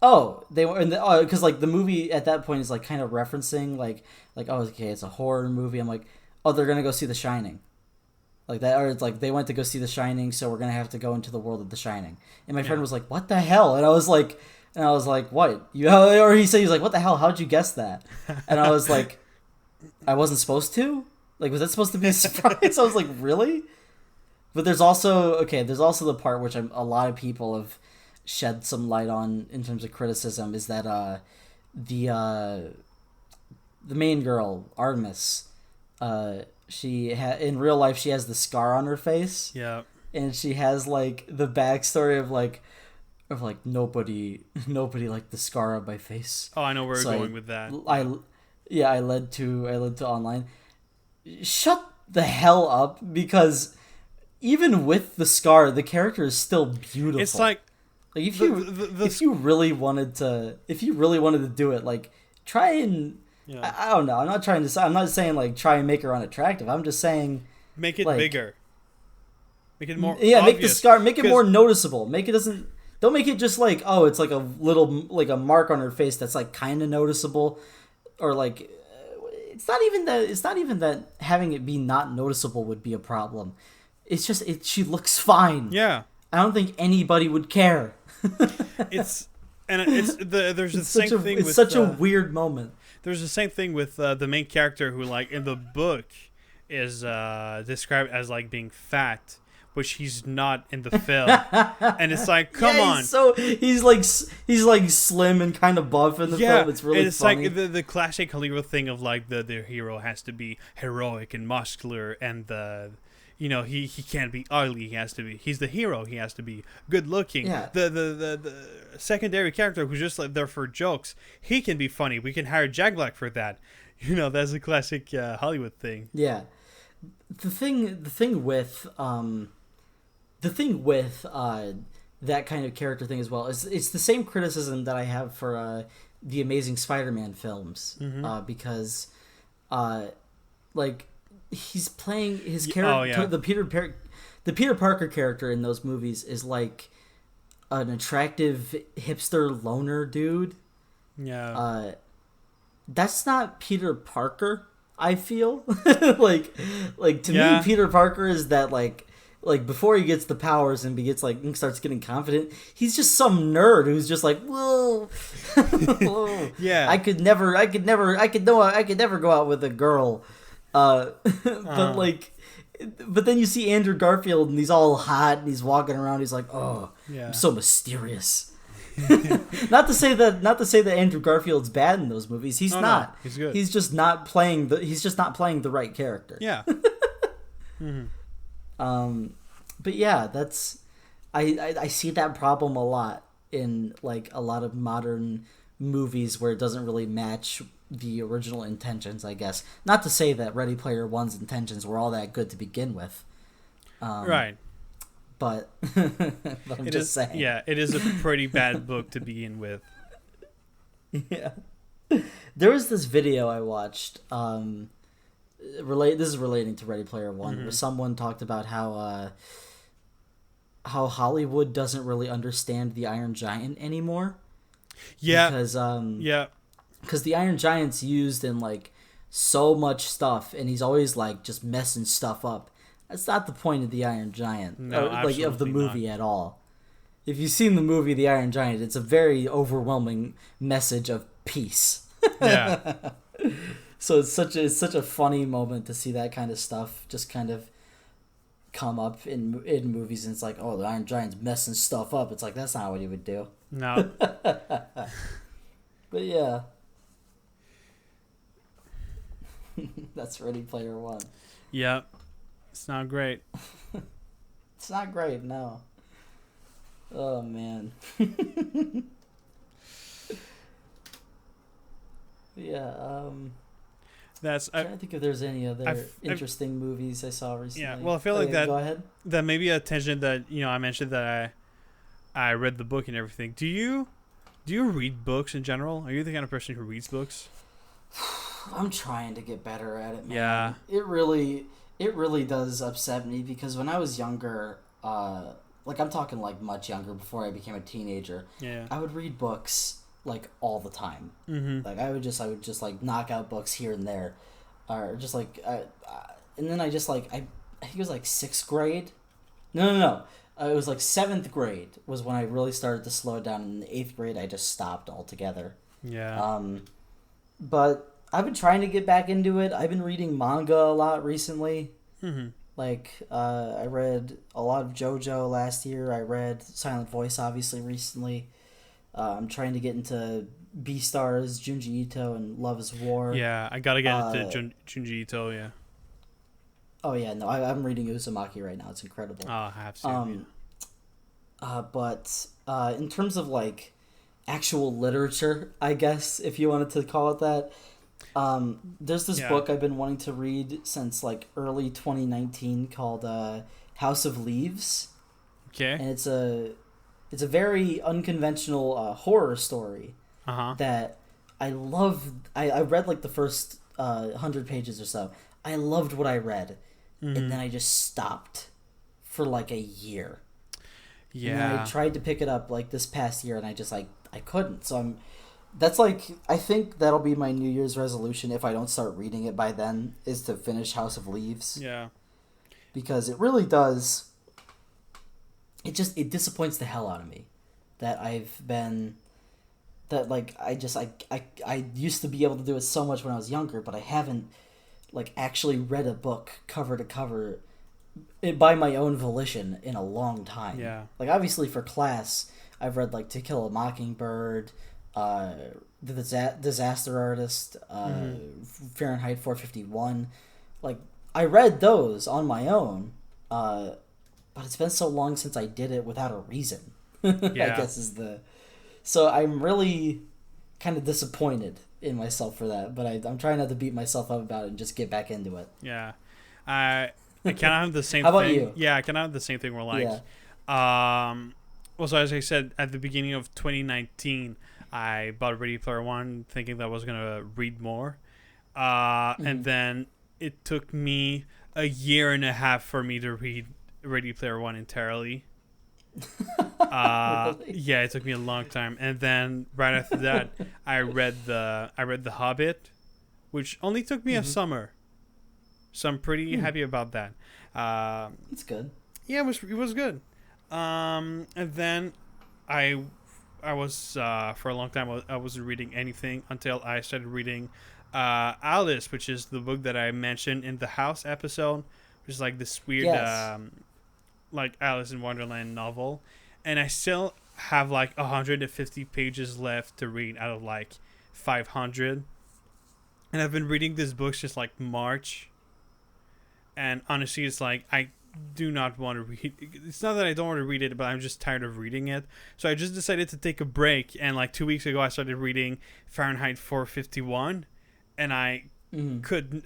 oh, they were in the, because like the movie at that point is like kind of referencing like oh, okay, it's a horror movie. I'm like, oh, they're gonna go see The Shining, like that, or it's like they went to go see The Shining, so we're gonna have to go into the world of The Shining. And my friend was like, what the hell? And I was like, what? Or he said, he was like, what the hell? How'd you guess that? And I was like, I wasn't supposed to. Like, was that supposed to be a surprise? I was like, really? But there's also the part which a lot of people have shed some light on in terms of criticism, is that the main girl, Artemis, in real life she has the scar on her face. Yeah. And she has like the backstory of nobody liked the scar on my face. Oh, I know where we're going with that. I led to online. Shut the hell up, because even with the scar, the character is still beautiful. It's like if you really wanted to do it, like try and I don't know. I'm not saying like try and make her unattractive. I'm just saying make it bigger, make it more. Yeah, obvious. Make the scar, make it more noticeable. Don't make it just like, oh, it's like a little like a mark on her face that's like kind of noticeable, or like. It's not even that having it be not noticeable would be a problem. It's just she looks fine. Yeah. I don't think anybody would care. It's the same thing with... It's such a weird moment. There's the same thing with the main character who, like, in the book is described as, like, being fat, which he's not in the film. And it's like, come on. So he's like slim and kind of buff in the film. It's really funny. Like the classic Hollywood thing of like the hero has to be heroic and muscular, and he can't be ugly. He's the hero. He has to be good looking. Yeah. The secondary character who's just like there for jokes, he can be funny. We can hire Jack Black for that. That's a classic Hollywood thing. Yeah. The thing with that kind of character thing as well is it's the same criticism that I have for the Amazing Spider-Man films, because like he's playing his character, the Peter Parker character in those movies is like an attractive hipster loner dude. Yeah. That's not Peter Parker. I feel like to me, Peter Parker is that like before he gets the powers and starts getting confident, he's just some nerd who's just like, whoa, yeah. I could never go out with a girl, but then you see Andrew Garfield and he's all hot and he's walking around. He's like, oh, I'm so mysterious. Not to say that Andrew Garfield's bad in those movies. He's not. No, he's good. He's just not playing the right character. Yeah. But yeah, that's I see that problem a lot in like a lot of modern movies where it doesn't really match the original intentions, I guess. Not to say that Ready Player One's intentions were all that good to begin with. Right. But, but I'm just saying. Yeah, it is a pretty bad book to begin with. Yeah. There was this video I watched. This is relating to Ready Player One, where someone talked about how Hollywood doesn't really understand the Iron Giant anymore. Yeah. Because the Iron Giant's used in like so much stuff, and he's always like just messing stuff up. That's not the point of the Iron Giant, like of the movie at all. If you've seen the movie The Iron Giant, it's a very overwhelming message of peace. Yeah. So it's such a funny moment to see that kind of stuff just kind of come up in movies, and it's like, oh, the Iron Giant's messing stuff up. It's like, that's not what he would do. No. But yeah. That's Ready Player One. Yep. It's not great. It's not great, no. Oh, man. Yeah, That's. I'm trying to think if there's any other interesting movies I saw recently. Yeah, well, I feel like that. Go ahead. That may be a tangent that I mentioned that I read the book and everything. Do you read books in general? Are you the kind of person who reads books? I'm trying to get better at it, man. Yeah. It really does upset me because when I was younger, like I'm talking like much younger before I became a teenager. Yeah. I would read books like all the time. Mm-hmm. Like I would just like knock out books here and there, or just like and then I just like I think it was like 6th grade. No. It was like 7th grade was when I really started to slow down. In the 8th grade, I just stopped altogether. Yeah. But I've been trying to get back into it. I've been reading manga a lot recently. Mm-hmm. Like, I read a lot of JoJo last year. I read Silent Voice, obviously, recently. I'm trying to get into Beastars, Junji Ito, and Love is War. Yeah, I gotta get into Junji Ito, yeah. Oh, yeah, no, I'm reading Uzumaki right now. It's incredible. Oh, I have to. But in terms of, like, actual literature, I guess, if you wanted to call it that, there's this book I've been wanting to read since, like, early 2019 called House of Leaves. Okay. And it's a very unconventional horror story that I loved. I read, like, the first 100 pages or so. I loved what I read. Mm-hmm. And then I just stopped for, like, a year. Yeah. And then I tried to pick it up, like, this past year, and I just, like, I couldn't. So that's, like, I think that'll be my New Year's resolution if I don't start reading it by then, is to finish House of Leaves. Yeah. Because it really does, it disappoints the hell out of me that I used to be able to do it so much when I was younger, but I haven't, like, actually read a book cover to cover by my own volition in a long time. Yeah. Like, obviously for class, I've read, like, To Kill a Mockingbird, The Disaster Artist, Fahrenheit 451. Like, I read those on my own, but it's been so long since I did it without a reason. I guess is the... So I'm really kind of disappointed in myself for that, but I'm trying not to beat myself up about it and just get back into it. Yeah. I kind of have the same How thing. about you? Yeah, I kind of have the same thing where, like... Well, so as I said, at the beginning of 2019, I bought Ready Player One thinking that I was going to read more. And then it took me a year and a half for me to read Ready Player One entirely. Really? Yeah, it took me a long time. And then right after that, I read The Hobbit, which only took me a summer. So I'm pretty happy about that. It's good. Yeah, it was good. And then I was for a long time I wasn't reading anything until I started reading Alice, which is the book that I mentioned in the House episode, which is like this weird like Alice in Wonderland novel, and I still have like 150 pages left to read out of like 500, and I've been reading this book since like March, and honestly it's like I do not want to read. It's not that I don't want to read it, but I'm just tired of reading it. So I just decided to take a break, and like 2 weeks ago I started reading Fahrenheit 451, and I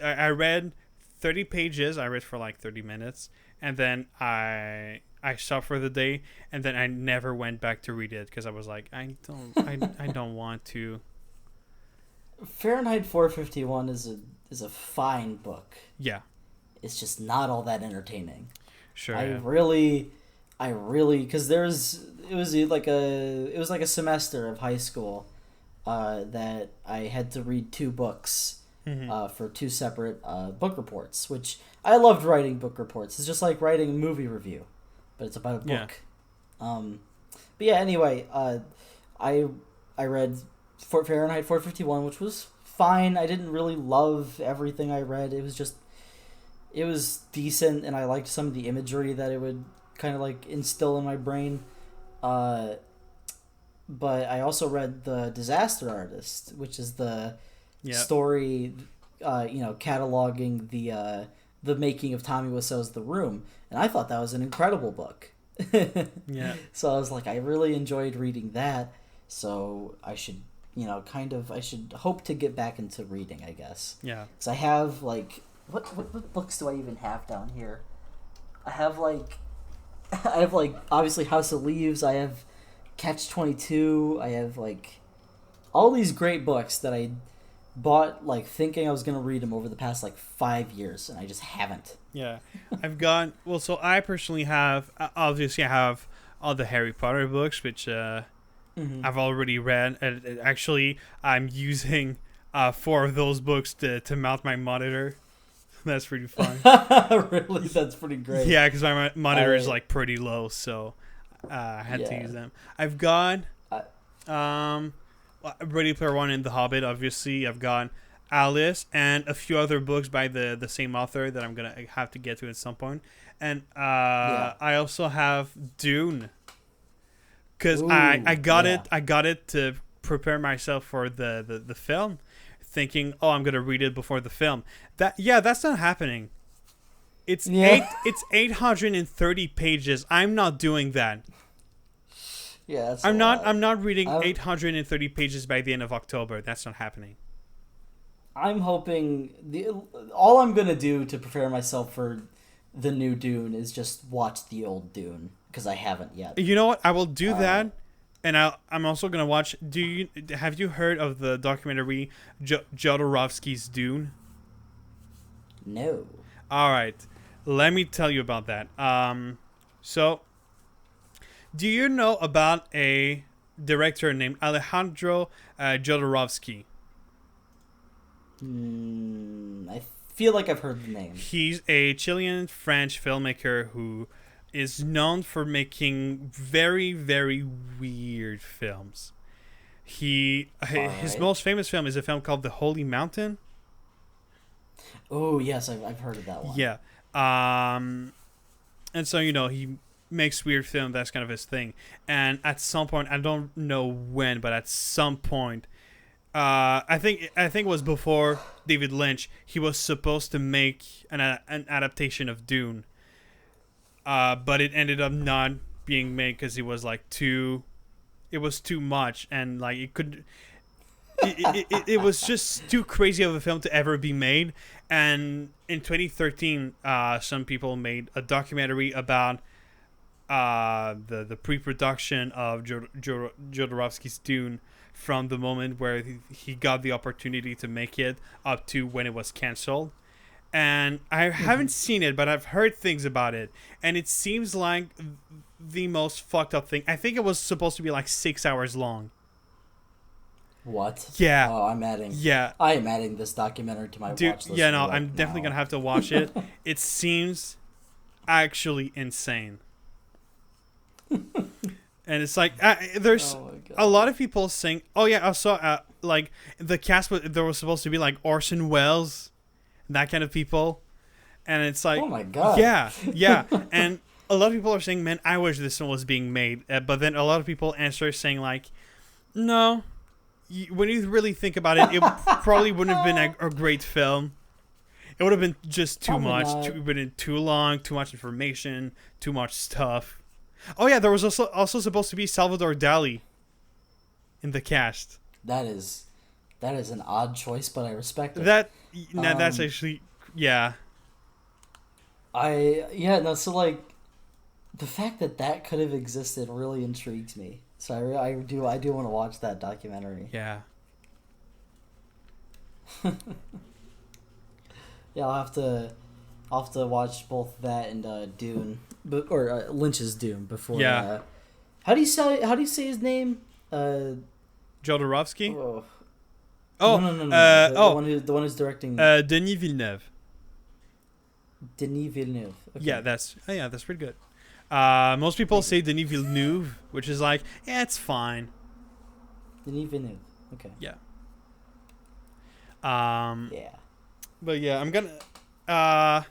I read 30 pages. I read for like 30 minutes, and then I stopped for the day, and then I never went back to read it because I was like, I don't want to. Fahrenheit 451 is a fine book. Yeah. It's just not all that entertaining. Sure. I really, because it was like a semester of high school that I had to read 2 books for 2 separate book reports, which I loved writing book reports. It's just like writing a movie review, but it's about a book. Yeah. But yeah, anyway, I read Fahrenheit 451, which was fine. I didn't really love everything I read. It was decent, and I liked some of the imagery that it would kind of like instill in my brain. But I also read The Disaster Artist, which is the story, cataloging the making of Tommy Wiseau's The Room, and I thought that was an incredible book. Yeah. So I was like, I really enjoyed reading that, so I should, I should hope to get back into reading, I guess. Yeah. Because I have like, what books do I even have down here? I have like obviously House of Leaves. I have Catch-22. I have like all these great books that I bought like thinking I was gonna read them over the past like 5 years, and I just haven't. Yeah, I've got so I personally have obviously I have all the Harry Potter books, which I've already read, and actually I'm using 4 of those books to mount my monitor. That's pretty fun. Really, that's pretty great. Yeah, because my monitor is like pretty low, so I had to use them. I've got Ready Player One and The Hobbit. Obviously, I've got Alice and a few other books by the same author that I'm gonna have to get to at some point. And I also have Dune, because I got it to prepare myself for the film, thinking, I'm gonna read it before the film. That's not happening. It's 830 pages. I'm not doing that. Yeah, that's I'm not reading 830 pages by the end of October. That's not happening. I'm hoping all I'm gonna do to prepare myself for the new Dune is just watch the old Dune, because I haven't yet. You know what? I will do that, and I'm also gonna watch. Have you heard of the documentary Jodorowsky's Dune? No. All right, let me tell you about that. So, do you know about a director named Alejandro Jodorowsky? I feel like I've heard the name. He's a Chilean-French filmmaker who is known for making very, very weird films. His most famous film is a film called The Holy Mountain. Oh, yes, I've heard of that one. Yeah. And so, he makes weird film. That's kind of his thing. And at some point, I don't know when, but at some point, I think it was before David Lynch, he was supposed to make an adaptation of Dune. But it ended up not being made because it was too much, and it was just too crazy of a film to ever be made. And in 2013, some people made a documentary about the pre-production of Jodorowsky's Dune, from the moment where he got the opportunity to make it up to when it was canceled. And I haven't seen it, but I've heard things about it, and it seems like the most fucked up thing. I think it was supposed to be 6 hours long. What? Yeah. Oh, I'm adding. Yeah. I am adding this documentary to my watch list. Yeah, no, I'm definitely gonna have to watch it. It seems actually insane. And it's there's a lot of people saying, I saw the cast, there was supposed to be Orson Welles, that kind of people, and it's oh my god, yeah, and a lot of people are saying, man, I wish this one was being made, but then a lot of people answer saying no, when you really think about it, it probably wouldn't have been a great film. It would have been just too much. It would have been too long, too much information, too much stuff. Oh yeah, there was also supposed to be Salvador Dali in the cast. That is That is an odd choice, but I respect it. That's actually, yeah. So like, the fact that could have existed really intrigues me. So I do want to watch that documentary. Yeah. Yeah, I'll have to watch both that and Dune, or Lynch's Dune before. Yeah. How do you say his name? Jodorowsky. No. The one who's directing. Denis Villeneuve. Denis Villeneuve. Okay. Yeah, that's pretty good. Most people say Denis Villeneuve, which is like, yeah, it's fine. Denis Villeneuve. Okay. Yeah. Yeah. But yeah, I'm gonna. I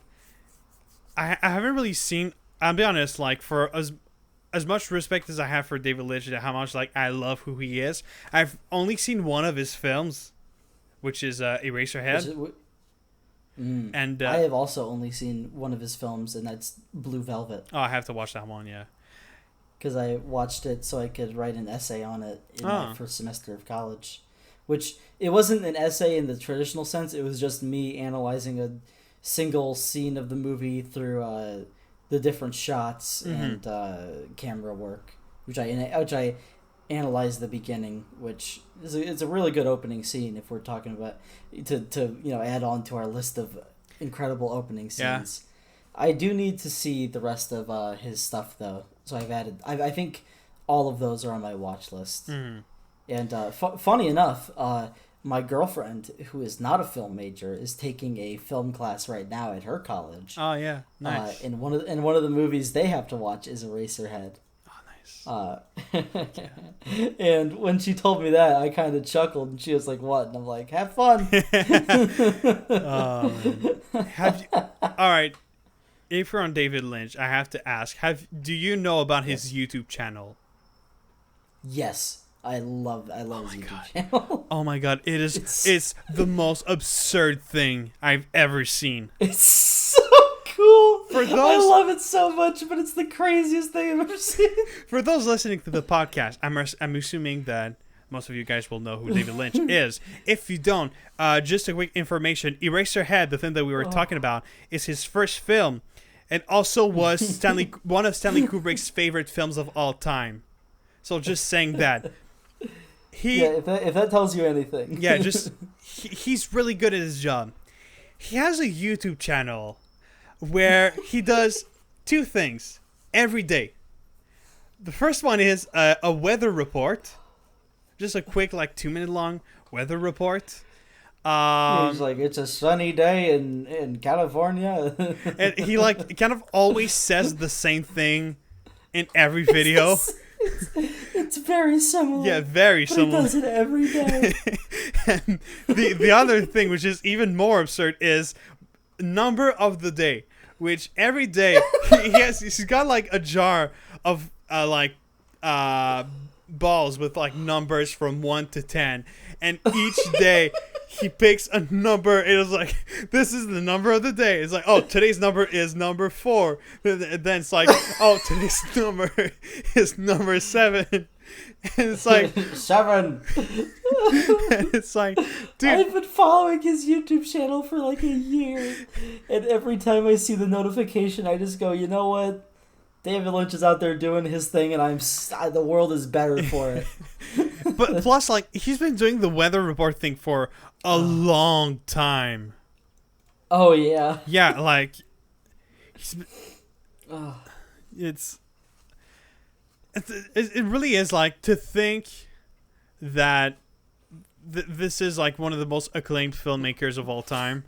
haven't really seen. I'll be honest. Like, for as much respect as I have for David Lynch and how much like I love who he is, I've only seen one of his films, which is Eraserhead. And I have also only seen one of his films, and that's Blue Velvet. Oh, I have to watch that one. Yeah. Because I watched it so I could write an essay on it in my first semester of college. Which, it wasn't an essay in the traditional sense. It was just me analyzing a single scene of the movie through the different shots and camera work, which I analyzed the beginning, which it's a really good opening scene if we're talking about to add on to our list of incredible opening scenes. Yeah. I do need to see the rest of his stuff though, so I think all of those are on my watch list. And funny enough, my girlfriend, who is not a film major, is taking a film class right now at her college. Oh yeah, nice. And one of the movies they have to watch is Eraserhead. Oh, nice. And when she told me that, I kind of chuckled, and she was like, "What?" And I'm like, "Have fun." All right. If you're on David Lynch, I have to ask: do you know about his YouTube channel? Yes. I love his YouTube channel. Oh my god, it's the most absurd thing I've ever seen. It's so cool. I love it so much, but it's the craziest thing I've ever seen. For those listening to the podcast, I'm assuming that most of you guys will know who David Lynch is. If you don't, just a quick information: Eraserhead, the thing that we were talking about, is his first film, and also was one of Stanley Kubrick's favorite films of all time. So just saying that. If that tells you anything. Yeah, he's really good at his job. He has a YouTube channel where he does two things every day. The first one is a weather report, just a quick 2-minute long weather report. He's like, it's a sunny day in California. And he kind of always says the same thing in every video. It's very similar. Yeah, very similar. He does it every day. And the other thing, which is even more absurd, is number of the day. Which every day he's got a jar of balls with numbers from 1 to 10, and each day he picks a number. It was this is the number of the day. It's oh, today's number is number 4. And then it's oh, today's number is number 7. And it's 7. And it's dude, I've been following his YouTube channel for a year, and every time I see the notification, I just go, you know what? David Lynch is out there doing his thing, and the world is better for it. But plus, he's been doing the weather report thing for a long time. Oh yeah. Yeah, it really is to think that this is one of the most acclaimed filmmakers of all time.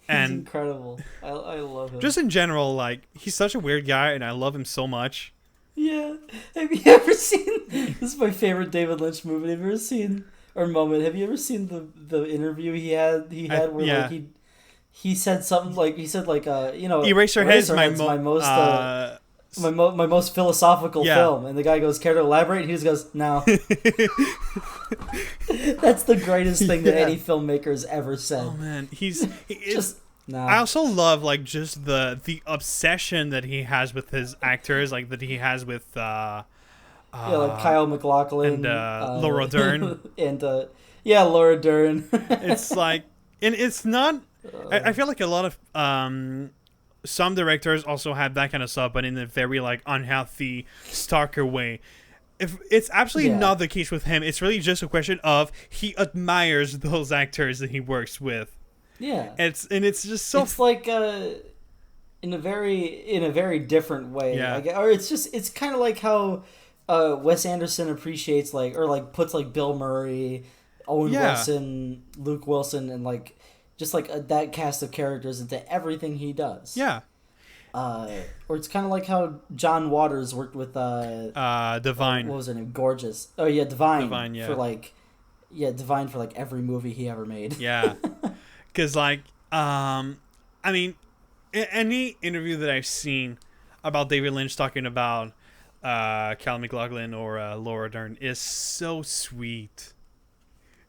He's incredible. I love him. Just in general, he's such a weird guy, and I love him so much. Yeah. Have you ever seen... This is my favorite David Lynch movie. Have you ever seen... Or moment. Have you ever seen the interview he had where he said something he said Eraserhead is my most... my most philosophical film, and the guy goes, "Care to elaborate?" And he just goes, "No." That's the greatest thing that any filmmaker has ever said. Oh man, he's just no. I also love just the obsession that he has with his actors, that he has with Kyle MacLachlan and Laura Dern Yeah, Laura Dern. It's like, and it's not. I feel like a lot of some directors also have that kind of stuff, but in a very like unhealthy, starker way. If it's absolutely not the case with him, it's really just a question of he admires those actors that he works with. Yeah, it's just so. It's like in a very different way. Yeah. Or it's kind of like how Wes Anderson appreciates like puts like Bill Murray, Owen Wilson, Luke Wilson, and like just like that cast of characters into everything he does. Yeah. Or it's kind of like how John Waters worked with Divine. What was her name? Gorgeous. Oh yeah, Divine. Divine, yeah. Divine for like every movie he ever made. Yeah. Because like I mean, any interview that I've seen about David Lynch talking about Cal MacLachlan or Laura Dern is so sweet.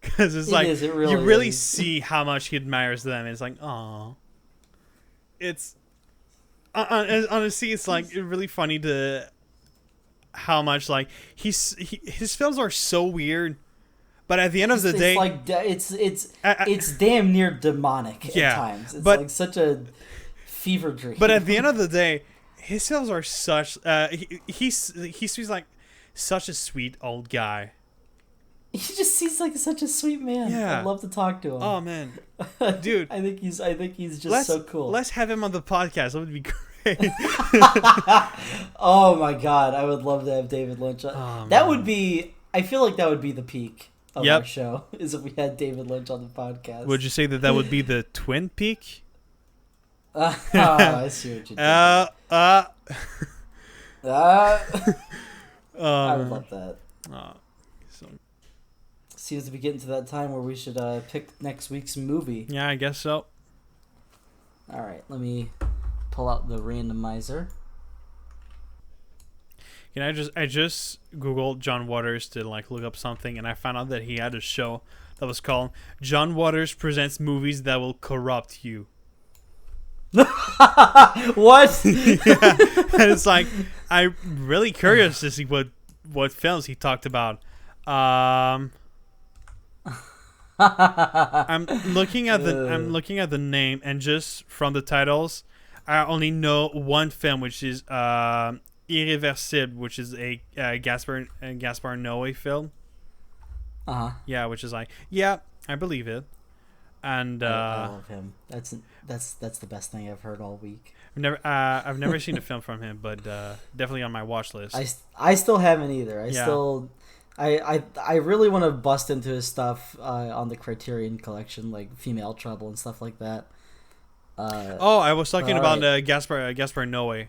Because it's you really see how much he admires them. It's like, aw. It's honestly, it's like really funny to how much like his films are so weird, but at the end of the day, it's damn near demonic at times. It's like such a fever dream. But at the end of the day, his films are such. He seems like such a sweet old guy. He just seems like such a sweet man. Yeah. I'd love to talk to him. Oh man, dude, I think he's just so cool. Let's have him on the podcast. That would be great. Oh my god, I would love to have David Lynch on. Oh, that would be. I feel like that would be the peak of our show. Is if we had David Lynch on the podcast. Would you say that would be the twin peak? I see what you did. I would love that. Seems to be getting to that time where we should pick next week's movie. Yeah, I guess so. All right, let me pull out the randomizer. I just googled John Waters to like look up something, and I found out that he had a show that was called John Waters Presents Movies That Will Corrupt You. What? Yeah, and it's like I'm really curious to see what films he talked about. I'm looking at the name, and just from the titles, I only know one film, which is Irreversible, which is a Gaspar Noé film. Yeah, which is like, I believe it. And I love him. That's the best thing I've heard all week. I've never seen a film from him, but definitely on my watch list. I still haven't either. I really want to bust into his stuff on the Criterion Collection, like Female Trouble and stuff like that. I was talking about Gaspar Noé.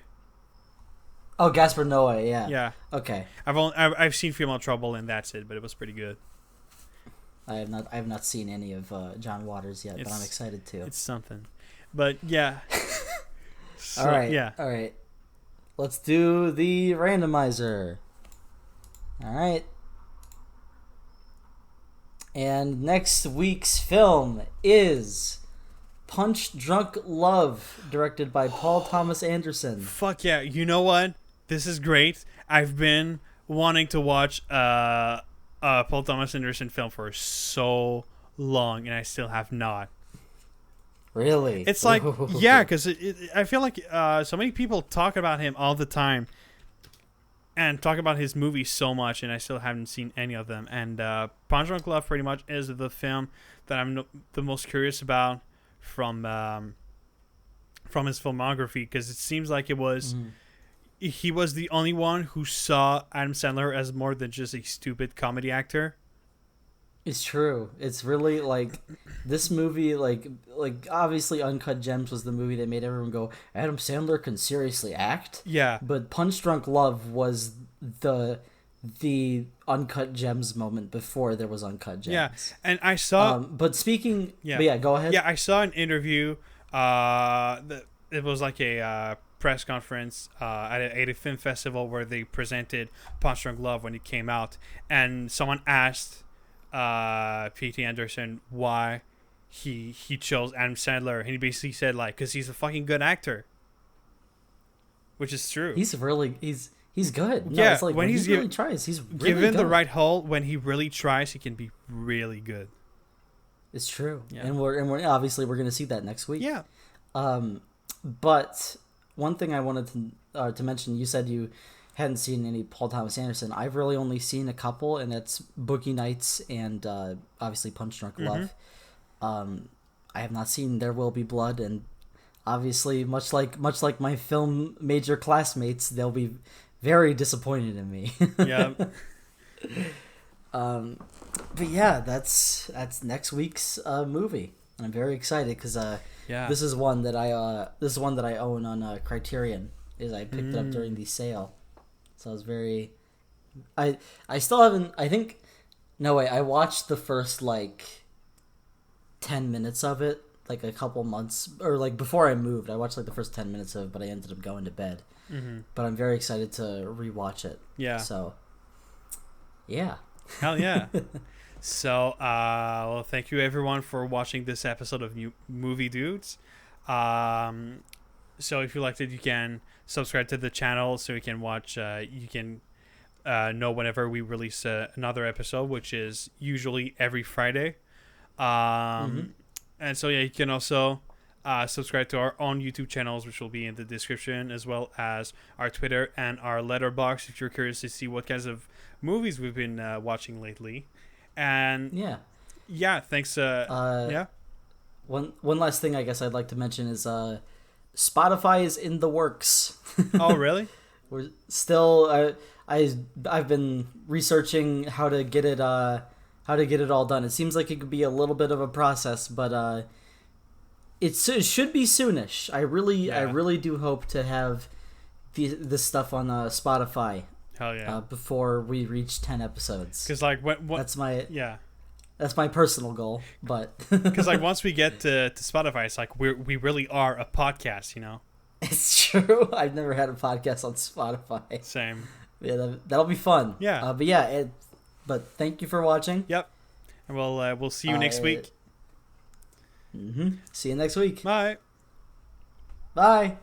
Oh, Gaspar Noé, yeah. Yeah. Okay. I've seen Female Trouble, and that's it, but it was pretty good. I have not seen any of John Waters yet, but I'm excited to. It's something, but yeah. All right. Let's do the randomizer. All right. And next week's film is Punch Drunk Love, directed by Paul Thomas Anderson. Fuck yeah. You know what? This is great. I've been wanting to watch a Paul Thomas Anderson film for so long, and I still have not. Really? It's like, yeah, because I feel like so many people talk about him all the time and talk about his movies so much, and I still haven't seen any of them. And Punch Drunk Love pretty much is the film that I'm the most curious about from his filmography, because it seems like it was he was the only one who saw Adam Sandler as more than just a stupid comedy actor. It's true. It's really like this movie, like obviously Uncut Gems was the movie that made everyone go, Adam Sandler can seriously act? Yeah. But Punch Drunk Love was the Uncut Gems moment before there was Uncut Gems. Yeah. And I saw but go ahead. Yeah, I saw an interview it was like a press conference at a film festival where they presented Punch Drunk Love when it came out, and someone asked P.T. Anderson why he chose Adam Sandler, and he basically said, like, because he's a fucking good actor, which is true. He's He's good. No, Yeah, it's like when he really tries, he's really given good. the right role. When he really tries, he can be really good. It's true, Yeah. and we're obviously we're gonna see that next week. Yeah. But one thing I wanted to mention, you said you hadn't seen any Paul Thomas Anderson. I've really only seen a couple, and that's Boogie Nights and obviously Punch Drunk Love. I have not seen There Will Be Blood, and obviously, much like my film major classmates, they'll be very disappointed in me. Yeah. But yeah, that's next week's movie. I'm very excited because this is one that I own on Criterion. I picked it up during the sale, so I was very. I still haven't. I think. No way. I watched the first 10 minutes of it like a couple months or before I moved. I watched the first 10 minutes of it, but I ended up going to bed. But I'm very excited to rewatch it. Yeah. So. Yeah. Hell yeah. So, well, thank you everyone for watching this episode of Movie Dudes. So if you liked it, you can subscribe to the channel so you can watch, you can know whenever we release another episode, which is usually every Friday. And so, yeah, you can also subscribe to our own YouTube channels, which will be in the description, as well as our Twitter and our Letterboxd if you're curious to see what kinds of movies we've been watching lately. And yeah, thanks. Yeah. One last thing I guess I'd like to mention is Spotify is in the works. Oh, really? We're still I've been researching how to get it all done. It seems like it could be a little bit of a process, but it should be soonish. I really do hope to have this stuff on Spotify. Hell yeah! Before we reach 10 episodes, because that's my personal goal. But because once we get to Spotify, it's we really are a podcast, you know. It's true. I've never had a podcast on Spotify. Same. Yeah, that'll be fun. Yeah. But yeah, but thank you for watching. Yep. And we'll see you next week. See you next week. Bye. Bye.